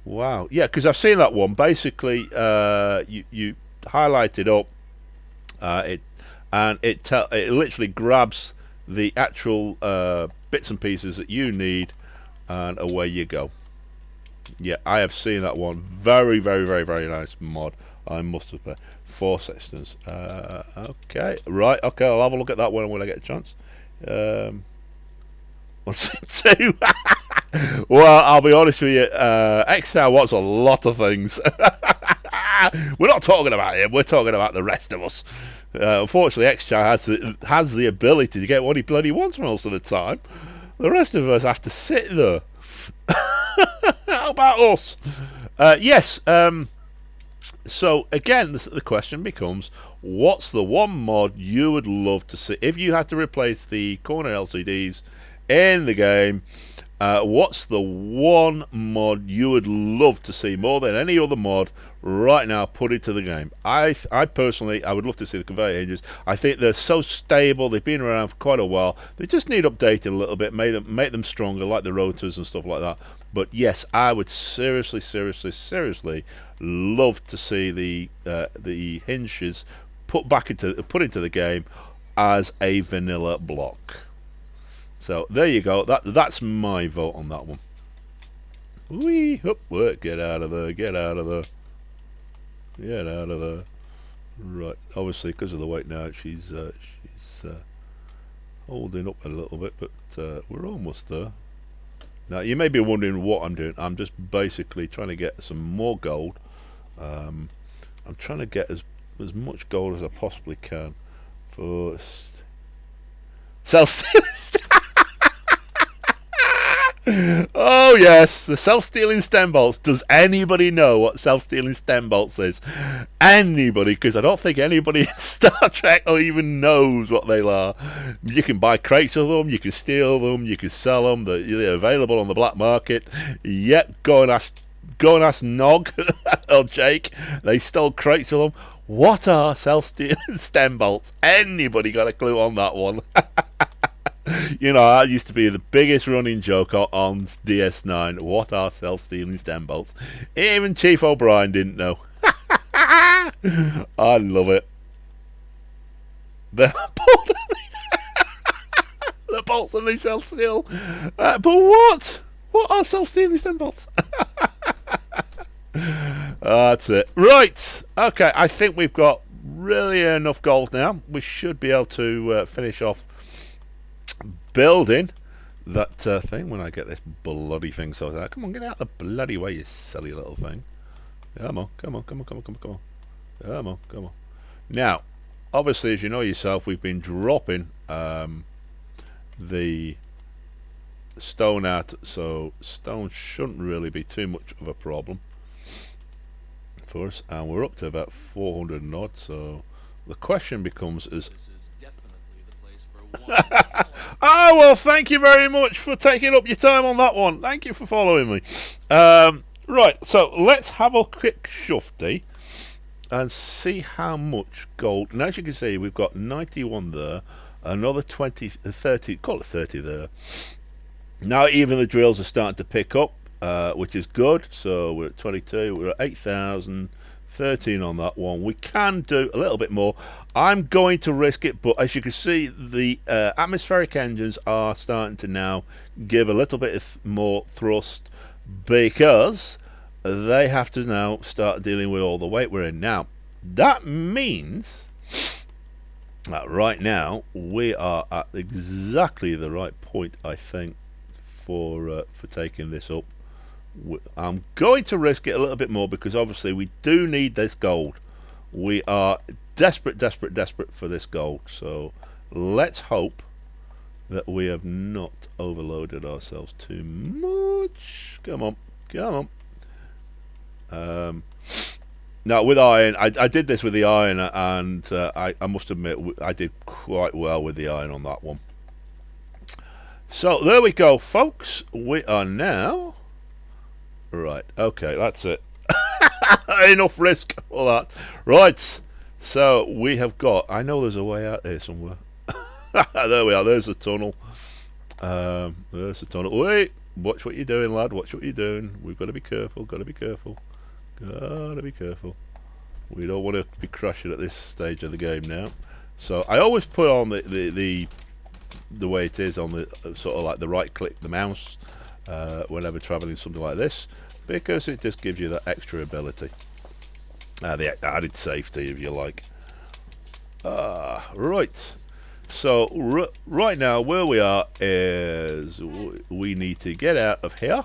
Wow. Yeah, because I've seen that one. Basically, you highlight it up. It literally grabs the actual bits and pieces that you need, and away you go. Yeah, I have seen that one. Very nice mod, I must admit. 4 Sextons. Okay, right. Okay, I'll have a look at that one when I get a chance. What's it do? Well, I'll be honest with you. X-Tower wants a lot of things. We're not talking about him. We're talking about the rest of us. Unfortunately, X-Tower has the ability to get what he bloody wants most of the time. The rest of us have to sit there. How about us? Yes. So again, the question becomes: what's the one mod you would love to see if you had to replace the corner LCDs in the game? What's the one mod you would love to see more than any other mod right now put into the game? I personally, I would love to see the conveyor hinges. I think they're so stable. They've been around for quite a while. They just need updating a little bit, make them stronger, like the rotors and stuff like that. But yes, I would seriously love to see the hinges put into the game as a vanilla block. So there you go. That's my vote on that one. Wee, up, get out of there, get out of there, get out of there. Right, obviously because of the weight now, she's holding up a little bit, but we're almost there. Now you may be wondering what I'm doing. I'm just basically trying to get some more gold. I'm trying to get as much gold as I possibly can for self-stealing. Oh yes, the self-stealing stem bolts. Does anybody know what self-stealing stem bolts is? Anybody? Because I don't think anybody in Star Trek even knows what they are. You can buy crates of them, you can steal them, you can sell them. They're available on the black market. Yep, go and ask Nog or Jake. They stole crates of them. What are self-stealing stem bolts? Anybody got a clue on that one? You know, that used to be the biggest running joke on DS9. What are self-stealing stem bolts? Even Chief O'Brien didn't know. I love it. The bolts and they self-steal. But what? What are self-stealing stem bolts? That's it. Right. Okay, I think we've got really enough gold now. We should be able to finish off building that thing when I get this bloody thing sorted out. Come on, get out of the bloody way, you silly little thing. Come on, come on, come on, come on, come on, come on. Come on, come on. Now, obviously, as you know yourself, we've been dropping the stone out, so stone shouldn't really be too much of a problem for us, and we're up to about 400 and odd, so the question becomes is... This is definitely the place for one hell of Oh, well, thank you very much for taking up your time on that one. Thank you for following me. Right, so let's have a quick shufty and see how much gold. And as you can see, we've got 91 there, another 20, 30, call it 30 there. Now even the drills are starting to pick up, which is good. So we're at 22, we're at 8,000, 13 on that one. We can do a little bit more. I'm going to risk it, but as you can see, the atmospheric engines are starting to now give a little bit of more thrust, because they have to now start dealing with all the weight we're in. Now, that means that right now we are at exactly the right point, I think, for taking this up. I'm going to risk it a little bit more, because obviously we do need this gold. We are desperate, desperate, desperate for this gold. So let's hope that we have not overloaded ourselves too much. Come on, come on. Now with iron, I did this with the iron, and I must admit I did quite well with the iron on that one. So there we go, folks. We are now right. Okay, that's it. Enough risk for that. Right. So we have got. I know there's a way out there somewhere. There we are. There's the tunnel. There's the tunnel. Wait. Watch what you're doing, lad. Watch what you're doing. We've got to be careful. Got to be careful. Gotta be careful. We don't want to be crashing at this stage of the game now. So I always put on the way it is on the sort of like the right click the mouse whenever traveling something like this, because it just gives you that extra ability, the added safety, if you like. Right. So right now where we are is we need to get out of here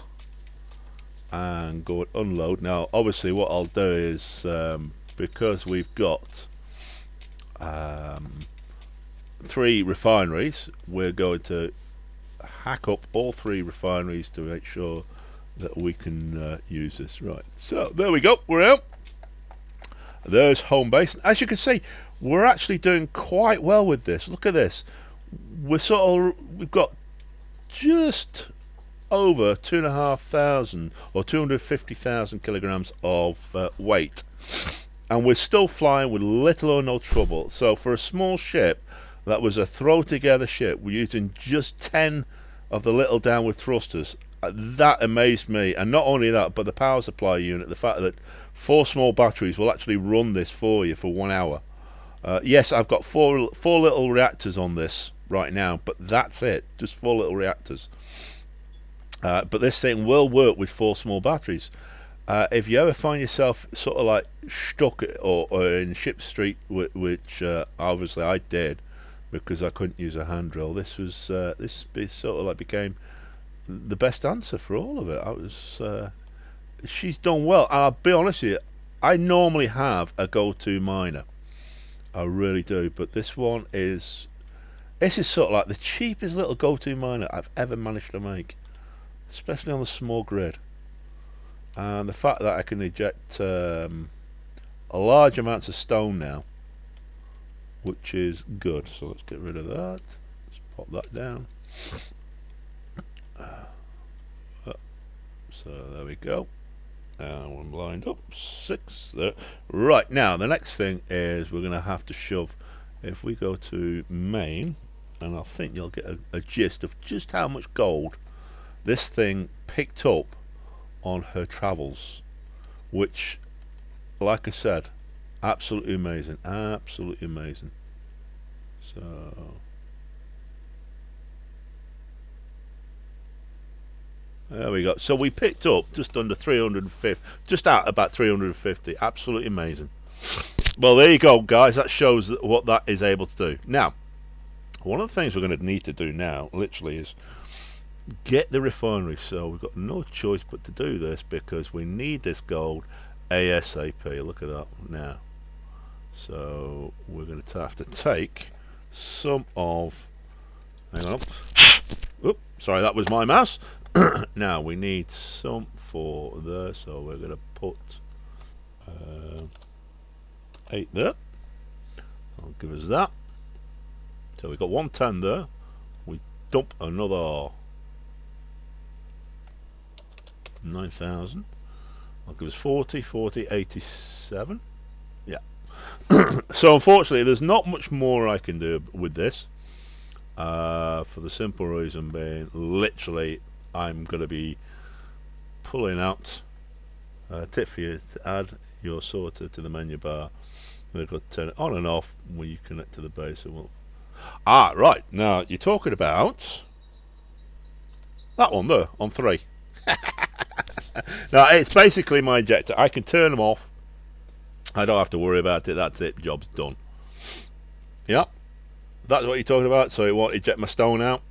and go and unload. Now obviously what I'll do is because we've got 3 refineries, we're going to hack up all 3 refineries to make sure that we can use this. Right, so there we go, we're out. There's home base. As you can see, we're actually doing quite well with this. Look at this. We've got just over 2,500 or 250,000 kilograms of weight, and we're still flying with little or no trouble. So for a small ship that was a throw together ship, we're using just 10 of the little downward thrusters. That amazed me. And not only that, but the power supply unit, the fact that 4 small batteries will actually run this for you for 1 hour. Yes, I've got four little reactors on this right now, but that's it, just 4 little reactors. But this thing will work with 4 small batteries. If you ever find yourself sort of like stuck or in Ship Street, which obviously I did because I couldn't use a hand drill, this sort of like became the best answer for all of it. She's done well, and I'll be honest with you, I normally have a go-to miner, I really do, but this is sort of like the cheapest little go-to miner I've ever managed to make, especially on the small grid. And the fact that I can eject large amounts of stone now, which is good. So let's get rid of that. Let's pop that down. So there we go. And one lined up, 6 there. Right, now the next thing is we're going to have to shove. If we go to main, and I think you'll get a gist of just how much gold this thing picked up on her travels, which, like I said, absolutely amazing, absolutely amazing. So there we go. So we picked up just under 350, just out about 350. Absolutely amazing. Well, there you go, guys. That shows what that is able to do. Now, one of the things we're going to need to do now, literally, is get the refinery. So we've got no choice but to do this because we need this gold ASAP. Look at that now. So we're going to have to take some of. Hang on. Oops, sorry, that was my mouse. Now we need some for there, so we're going to put 8 there. I'll give us that. So we've got 110 there. We dump another 9,000. I'll give us 40, 40, 87. Yeah. So unfortunately, there's not much more I can do with this. For the simple reason being, literally, I'm going to be pulling out a tip for you to add your sorter to the menu bar. We've got to turn it on and off when you connect to the base. And we'll right, now you're talking about that one there on 3. Now it's basically my injector. I can turn them off. I don't have to worry about it. That's it. Job's done. Yep. That's what you're talking about. So it won't eject my stone out.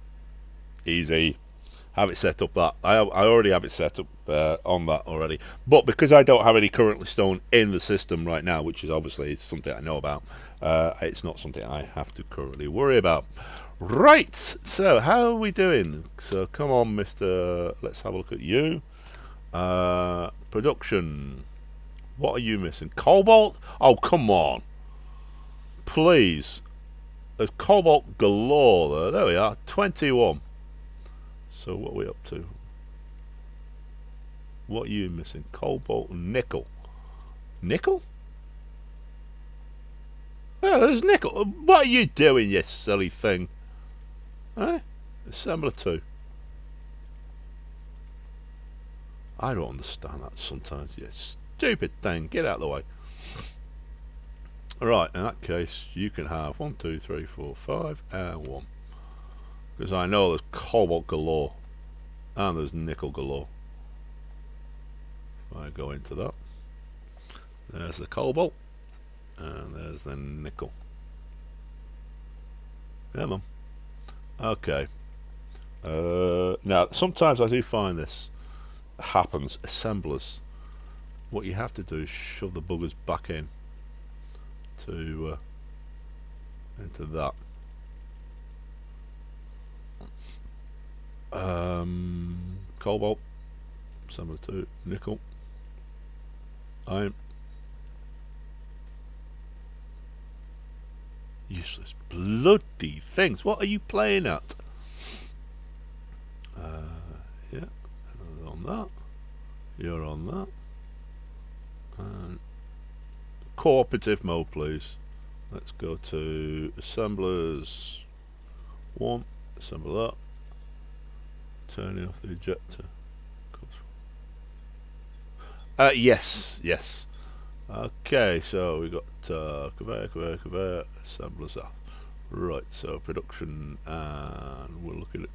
Easy. Have it set up that. I already have it set up on that already. But because I don't have any currently stone in the system right now, which is obviously something I know about, it's not something I have to currently worry about. Right. So how are we doing? So come on, Mr. Let's have a look at you. Production. What are you missing? Cobalt? Oh, come on. Please. There's cobalt galore there. There we are. 21. So what are we up to? What are you missing? Cobalt and nickel. Nickel? Oh, there's nickel. What are you doing, you silly thing? Eh? Assembler 2. I don't understand that sometimes. You stupid thing. Get out of the way. Alright, in that case, you can have 1, 2, 3, 4, 5, and 1. Because I know there's cobalt galore. And there's nickel galore. If I go into that. There's the cobalt. And there's the nickel. Yeah, man. Okay. Now, sometimes I do find this happens. Assemblers. What you have to do is shove the buggers back in to into that. Cobalt, assembler 2, nickel, iron. Useless bloody things. What are you playing at? Yeah, on that. You're on that. And cooperative mode, please. Let's go to assemblers 1. Assemble that. Turning off the ejector. Yes, yes. Okay, so we got conveyor, assemblers up. Right, so production, and we're looking at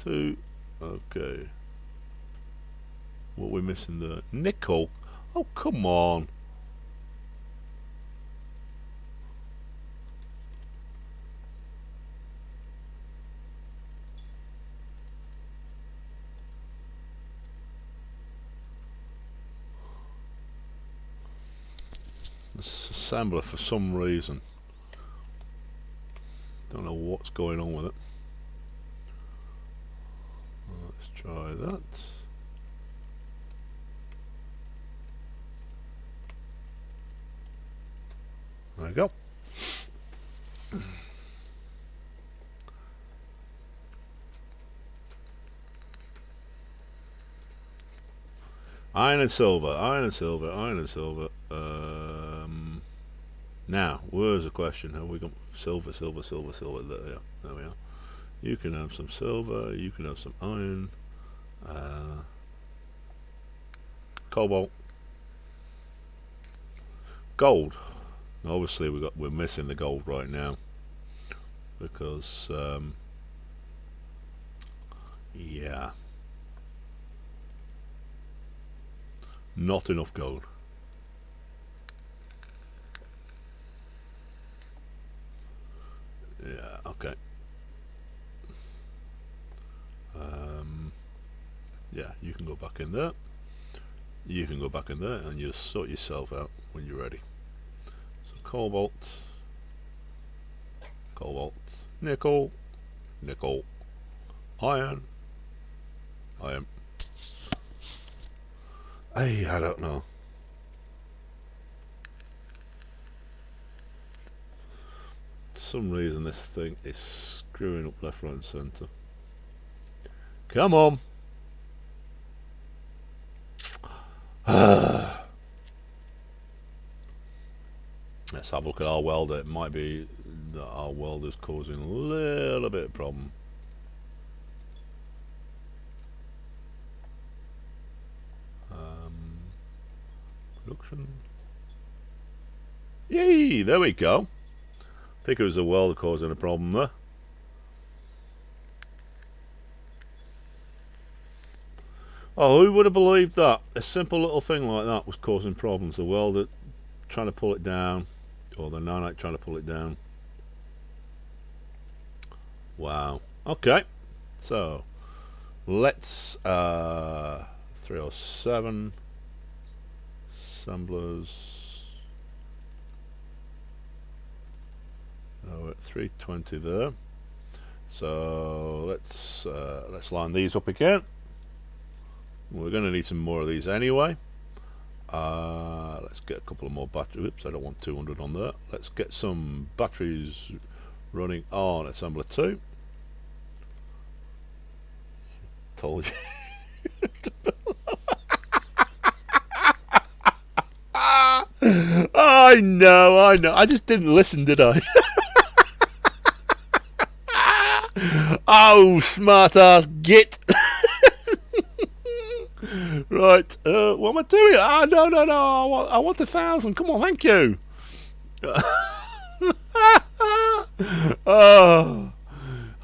2. Okay. What we're missing there? Nickel? Oh, come on. This assembler, for some reason, don't know what's going on with it. Let's try that. There we go. Iron and silver, iron and silver, iron and silver. Now, where's the question? Have we got silver, silver, silver, silver? There we are. You can have some silver. You can have some iron. Cobalt. Gold. Obviously, we're missing the gold right now because yeah, not enough gold. Okay. Yeah, you can go back in there. You can go back in there and you'll sort yourself out when you're ready. So cobalt, cobalt, nickel, nickel, iron, iron. Hey, I don't know. For some reason this thing is screwing up left, right and centre. Come on. Let's have a look at our welder. It might be that our welder's causing a little bit of problem. Production. Yay! There we go. I think it was the welder causing a problem there. Oh, who would have believed that? A simple little thing like that was causing problems. The welder trying to pull it down, or the nanite trying to pull it down. Wow. Okay. So, let's 307 assemblers. Oh, we're at 320 there. So let's line these up again. We're going to need some more of these anyway. Let's get a couple of more batteries. Oops, I don't want 200 on there. Let's get some batteries running on assembler 2. Told you. I know. I just didn't listen, did I? Oh, smart ass git. Right, what am I doing? Ah, no, I want 1,000. Come on, thank you. Oh,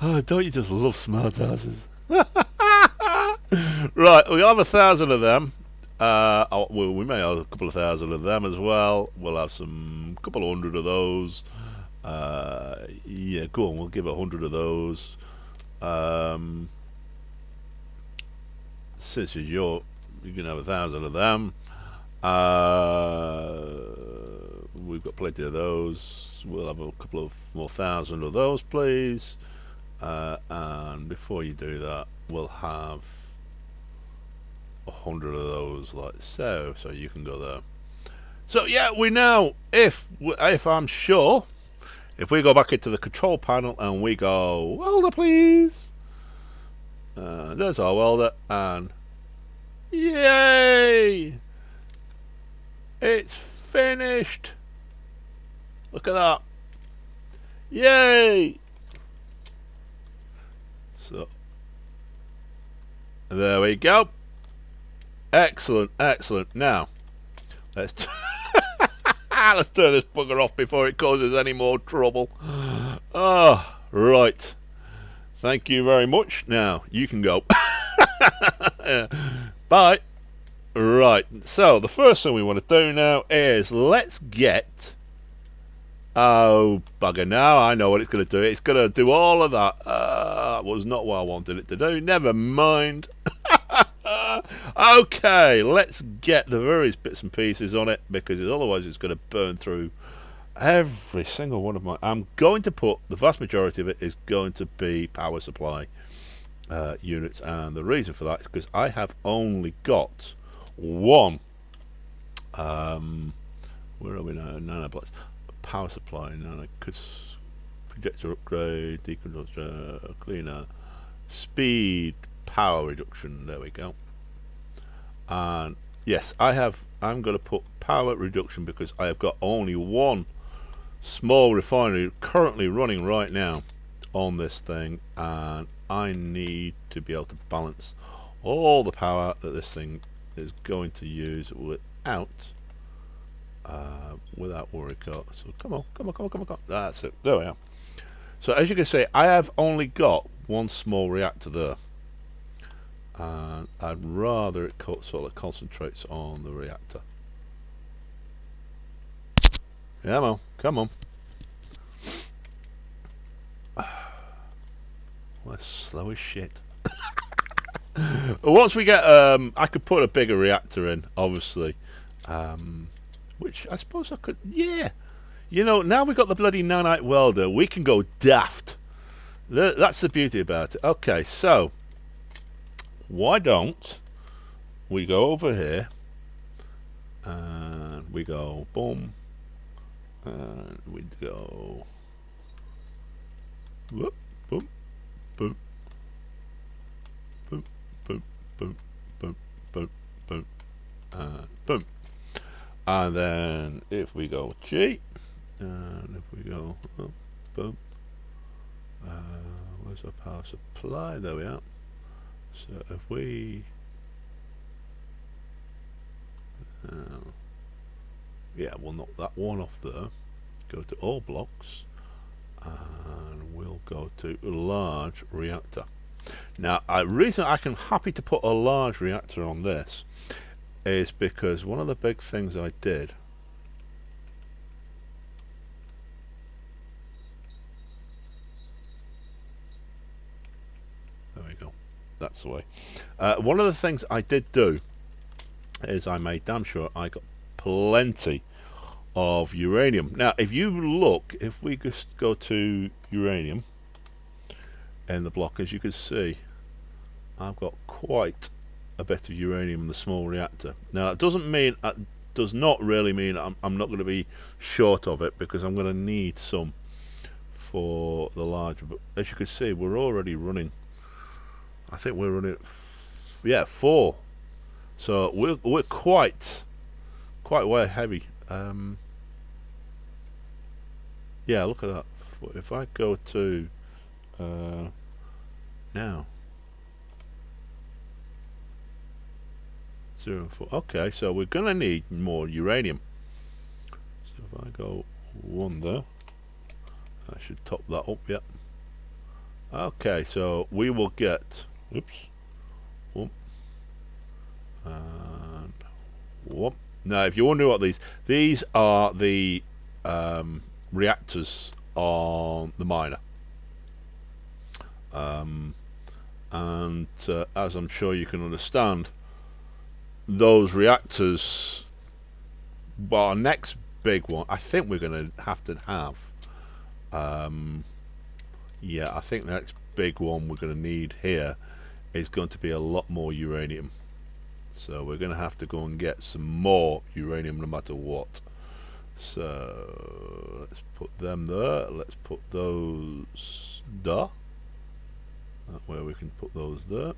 don't you just love smart asses? Right, we have 1,000 of them. Well, we may have a couple of thousand of them as well. We'll have some couple of hundred of those. Yeah, go on, we'll give 100 of those. Since you're gonna have 1,000 of them. We've got plenty of those. We'll have a couple of more thousand of those, please. And before you do that, we'll have 100 of those, like so. So you can go there. So yeah, we now, if I'm sure, if we go back into the control panel and we go welder, please. There's our welder, and yay! It's finished. Look at that. Yay! So there we go. Excellent, excellent. Now let's let's turn this bugger off before it causes any more trouble. Oh, right. Thank you very much. Now you can go. Bye. Right. So the first thing we want to do now is let's get. Oh bugger! Now I know what it's going to do. It's going to do all of that. That was not what I wanted it to do. Never mind. Okay, let's get the various bits and pieces on it, because otherwise it's going to burn through every single one of my. I'm going to put the vast majority of it is going to be power supply units, and the reason for that is because I have only got one. Where are we now? Nanobots. Power supply. Nano projector upgrade, deconductor, cleaner, speed, power reduction. There we go. And yes, I'm going to put power reduction because I have got only one small refinery currently running right now on this thing, and I need to be able to balance all the power that this thing is going to use without worry cart. So come on. That's it. There we are. So as you can see, I have only got one small reactor there, and I'd rather it sort of concentrates on the reactor. Come on. They're slow as shit. Once we get, I could put a bigger reactor in, obviously. Which I suppose I could, yeah. You know, now we've got the bloody nanite welder, we can go daft. That's the beauty about it. Okay, so why don't we go over here and we go boom, and we go whoop, boom, boom, boom, boom, boom, boom, boom, boom, and boom. And then if we go G, and if we go boom, where's our power supply? There we are. So if we yeah, we'll knock that one off there, go to all blocks, and we'll go to large reactor. Now, the reason I can happy to put a large reactor on this is because one of the big things I did there we go, that's the way. One of the things I did do is I made damn sure I got plenty of uranium. Now if you look, if we just go to uranium in the block, as you can see I've got quite a bit of uranium in the small reactor. Now that doesn't mean, does not really mean I'm not going to be short of it, because I'm going to need some for the larger, but as you can see we're already running, I think we're running, yeah, 4. So we're quite way heavy. Yeah, look at that. If I go to now 0 and 4, okay, so we're gonna need more uranium. So if I go 1 there, I should top that up. Yep. Okay, so we will get, oops, whoop, and whoop. Now if you wonder what these are the reactors on the miner, and as I'm sure you can understand, those reactors, well, our next big one I think we're going to have yeah, I think the next big one we're going to need here is going to be a lot more uranium. So we're going to have to go and get some more uranium no matter what. So let's put them there, let's put those there, that way we can put those there,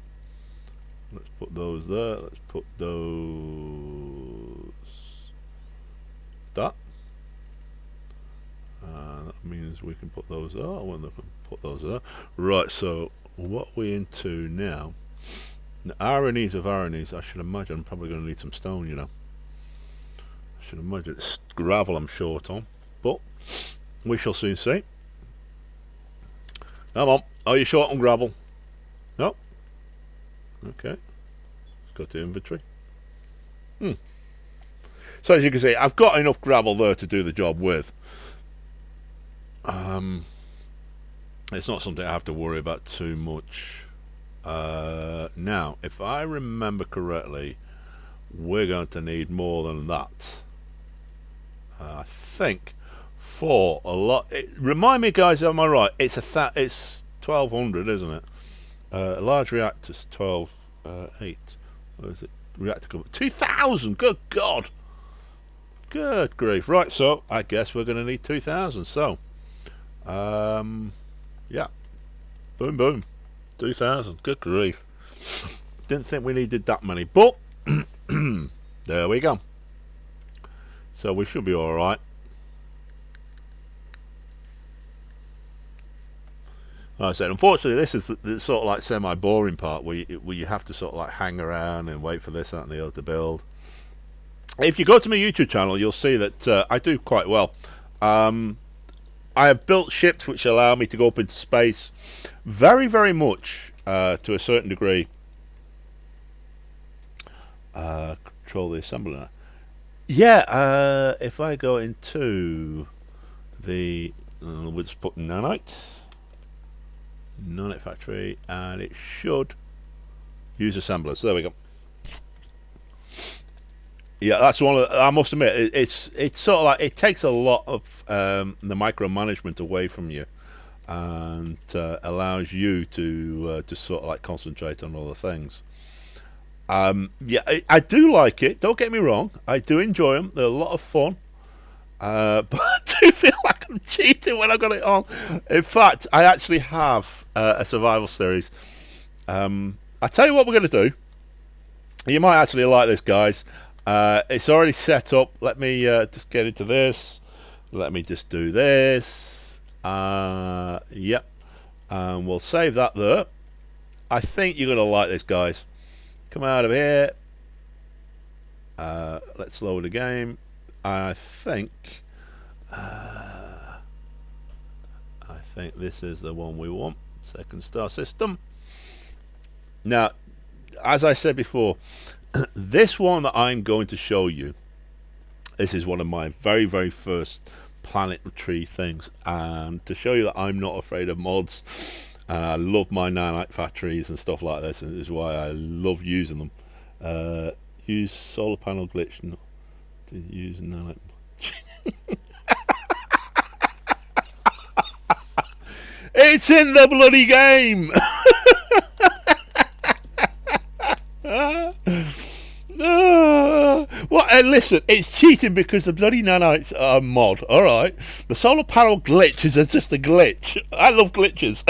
let's put those there, let's put those that, that means we can put those there, when they can put those there. Right, so what we into now, ironies of ironies, I should imagine I'm probably going to need some stone, you know. I should imagine it's gravel I'm short on, but we shall soon see. Come on, are you short on gravel? No? Okay, let's go to inventory. So as you can see, I've got enough gravel there to do the job with. It's not something I have to worry about too much. Now, if I remember correctly, we're going to need more than that. I think for a lot. Remind me, guys, am I right? It's it's 1200, isn't it? A large reactor's 12, 8. What is it? Reactor cover 2000. Good God. Good grief. Right, so I guess we're going to need 2000. So, yeah, boom, boom, 2000. Good grief. Didn't think we needed that many, but there we go. So we should be all right. Like I said, unfortunately, this is the sort of like semi-boring part where you have to sort of like hang around and wait for this, that, and the other to build. If you go to my YouTube channel, you'll see that I do quite well. I have built ships which allow me to go up into space very, very much to a certain degree. Control the assembler. Yeah, if I go into the, we'll just put nanite. Nanite Factory, and it should use assemblers. There we go. Yeah, that's one. I must admit, it's sort of like it takes a lot of the micromanagement away from you, and allows you to sort of like concentrate on other things. Yeah, I do like it. Don't get me wrong. I do enjoy them. They're a lot of fun. But I do feel like I'm cheating when I got it on. In fact, I actually have a survival series. I tell you what we're going to do. You might actually like this, guys. It's already set up. Let me just get into this. Let me just do this. Yep. And we'll save that there. I think you're going to like this, guys. Come out of here. Let's load the game. I think this is the one we want. Second star system. Now, as I said before, this one that I'm going to show you, this is one of my very, very first planetary things, and to show you that I'm not afraid of mods, and I love my nanite factories and stuff like this, and this is why I love using them. Use solar panel glitch. No, to use nanite. It's in the bloody game. What? Listen, it's cheating because the bloody nanites are a mod. All right, the solar panel glitch is just a glitch. I love glitches.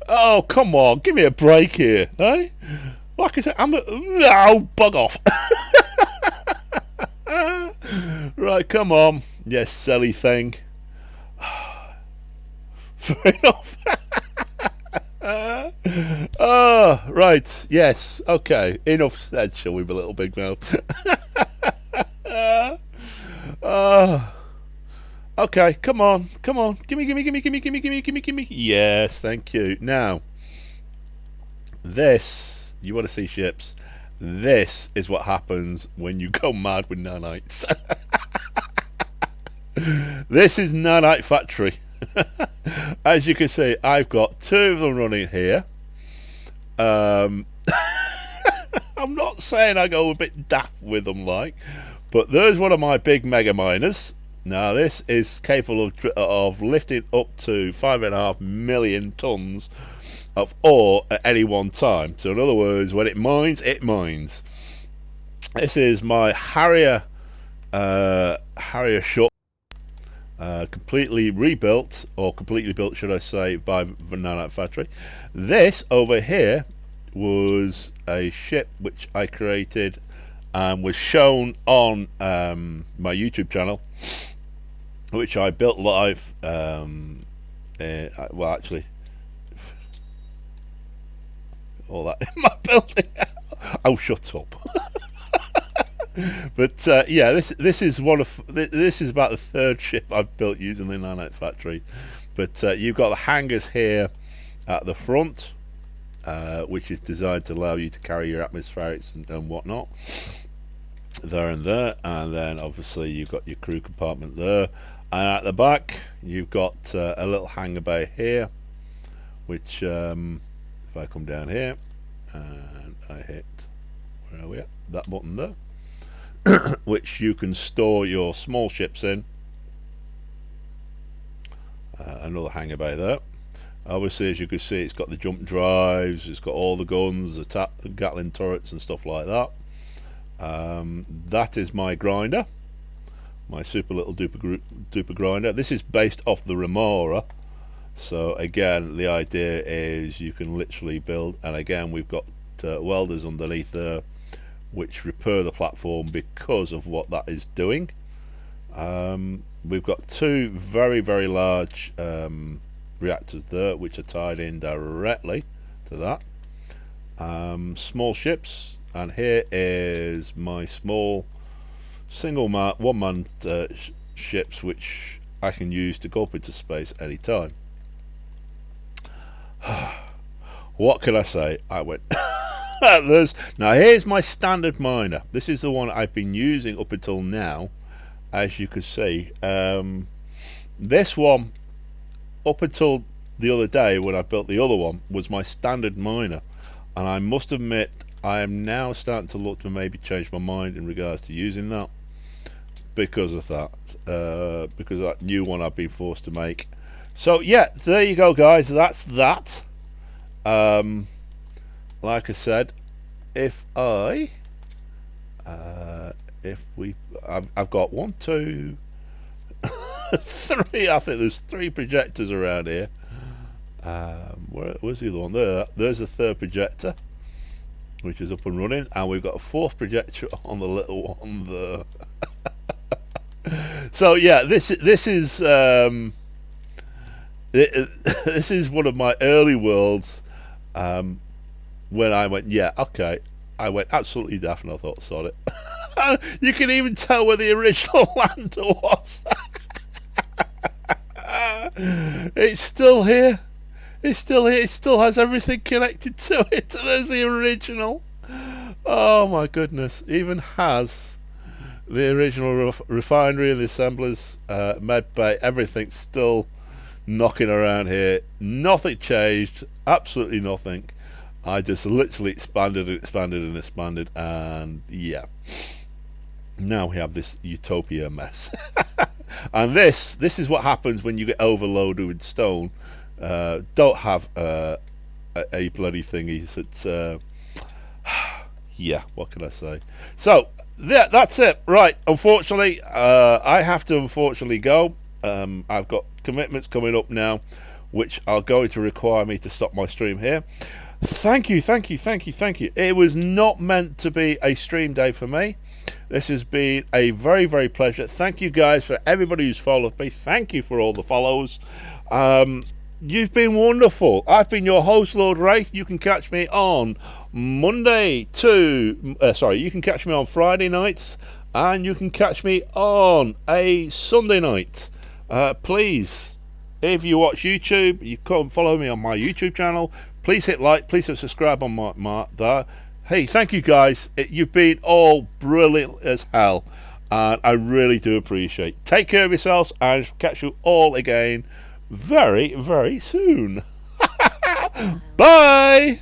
Oh, come on, give me a break here, eh? Like I said, no, bug off. Right, come on, yes, silly thing. Fair enough. Right, yes, okay, enough said, shall we, little big mouth? Okay, come on, gimme. Yes, thank you. Now, this, you want to see ships? This is what happens when you go mad with nanites. This is Nanite Factory. As you can see, I've got two of them running here. I'm not saying I go a bit daft with them, like, but there's one of my big mega miners. Now this is capable of lifting up to 5.5 million tons of ore at any one time. So in other words, when it mines, it mines. This is my Harrier shot, completely rebuilt, or completely built, should I say, by the Nanite Factory. This over here was a ship which I created and was shown on my YouTube channel, which I built live. Well, actually, all that in my building. Oh, shut up. But yeah, this is this is about the third ship I've built using the Nanite Factory. But you've got the hangars here at the front, which is designed to allow you to carry your atmospherics and whatnot there and there, and then obviously you've got your crew compartment there, and at the back you've got a little hangar bay here, which if I come down here and I hit, where are we at, that button there, which you can store your small ships in. Another hangar bay there. Obviously, as you can see, it's got the jump drives, it's got all the guns, the Gatling turrets and stuff like that. That is my grinder, my super little duper grinder. This is based off the Remora. So again, the idea is you can literally build, and again we've got welders underneath there which repair the platform because of what that is doing. We've got two very, very large reactors there which are tied in directly to that. Small ships, and here is my small one-man ships which I can use to go up into space anytime. What can I say? I went now here's my standard miner. This is the one I've been using up until now. As you can see, this one up until the other day when I built the other one, was my standard miner, and I must admit I am now starting to look to maybe change my mind in regards to using that because of that, because of that new one I've been forced to make. So yeah, there you go, guys. That's that. Like I said, if I've got 1, 2, 3. I think there's 3 projectors around here. Where's the other one? There's a third projector, which is up and running, and we've got a 4th projector on the little one there. So yeah, this is this is one of my early worlds. When I went, yeah, okay, I went absolutely daft, and I thought, sod it. You can even tell where the original lander was. It's still here. It's still here. It still has everything connected to it. And there's the original. Oh my goodness. Even has the original refinery and the assemblers, med bay, everything still knocking around here. Nothing changed. Absolutely nothing. I just literally expanded and expanded and expanded, and yeah. Now we have this utopia mess. And this is what happens when you get overloaded with stone. Don't have a bloody thingy. It's yeah, what can I say? So yeah, that's it. Right, unfortunately, I have to unfortunately go. I've got commitments coming up now, which are going to require me to stop my stream here. Thank you. It was not meant to be a stream day for me. This has been a very, very pleasure. Thank you guys for everybody who's followed me. Thank you for all the follows. You've been wonderful. I've been your host, Lord Wraith. You can catch me on you can catch me on Friday nights, and you can catch me on a Sunday night. Please, if you watch YouTube, you come follow me on my YouTube channel. Please hit like, please hit subscribe on my there. Hey, thank you guys. You've been all brilliant as hell, and I really do appreciate it. Take care of yourselves, and I'll catch you all again very, very soon. Bye.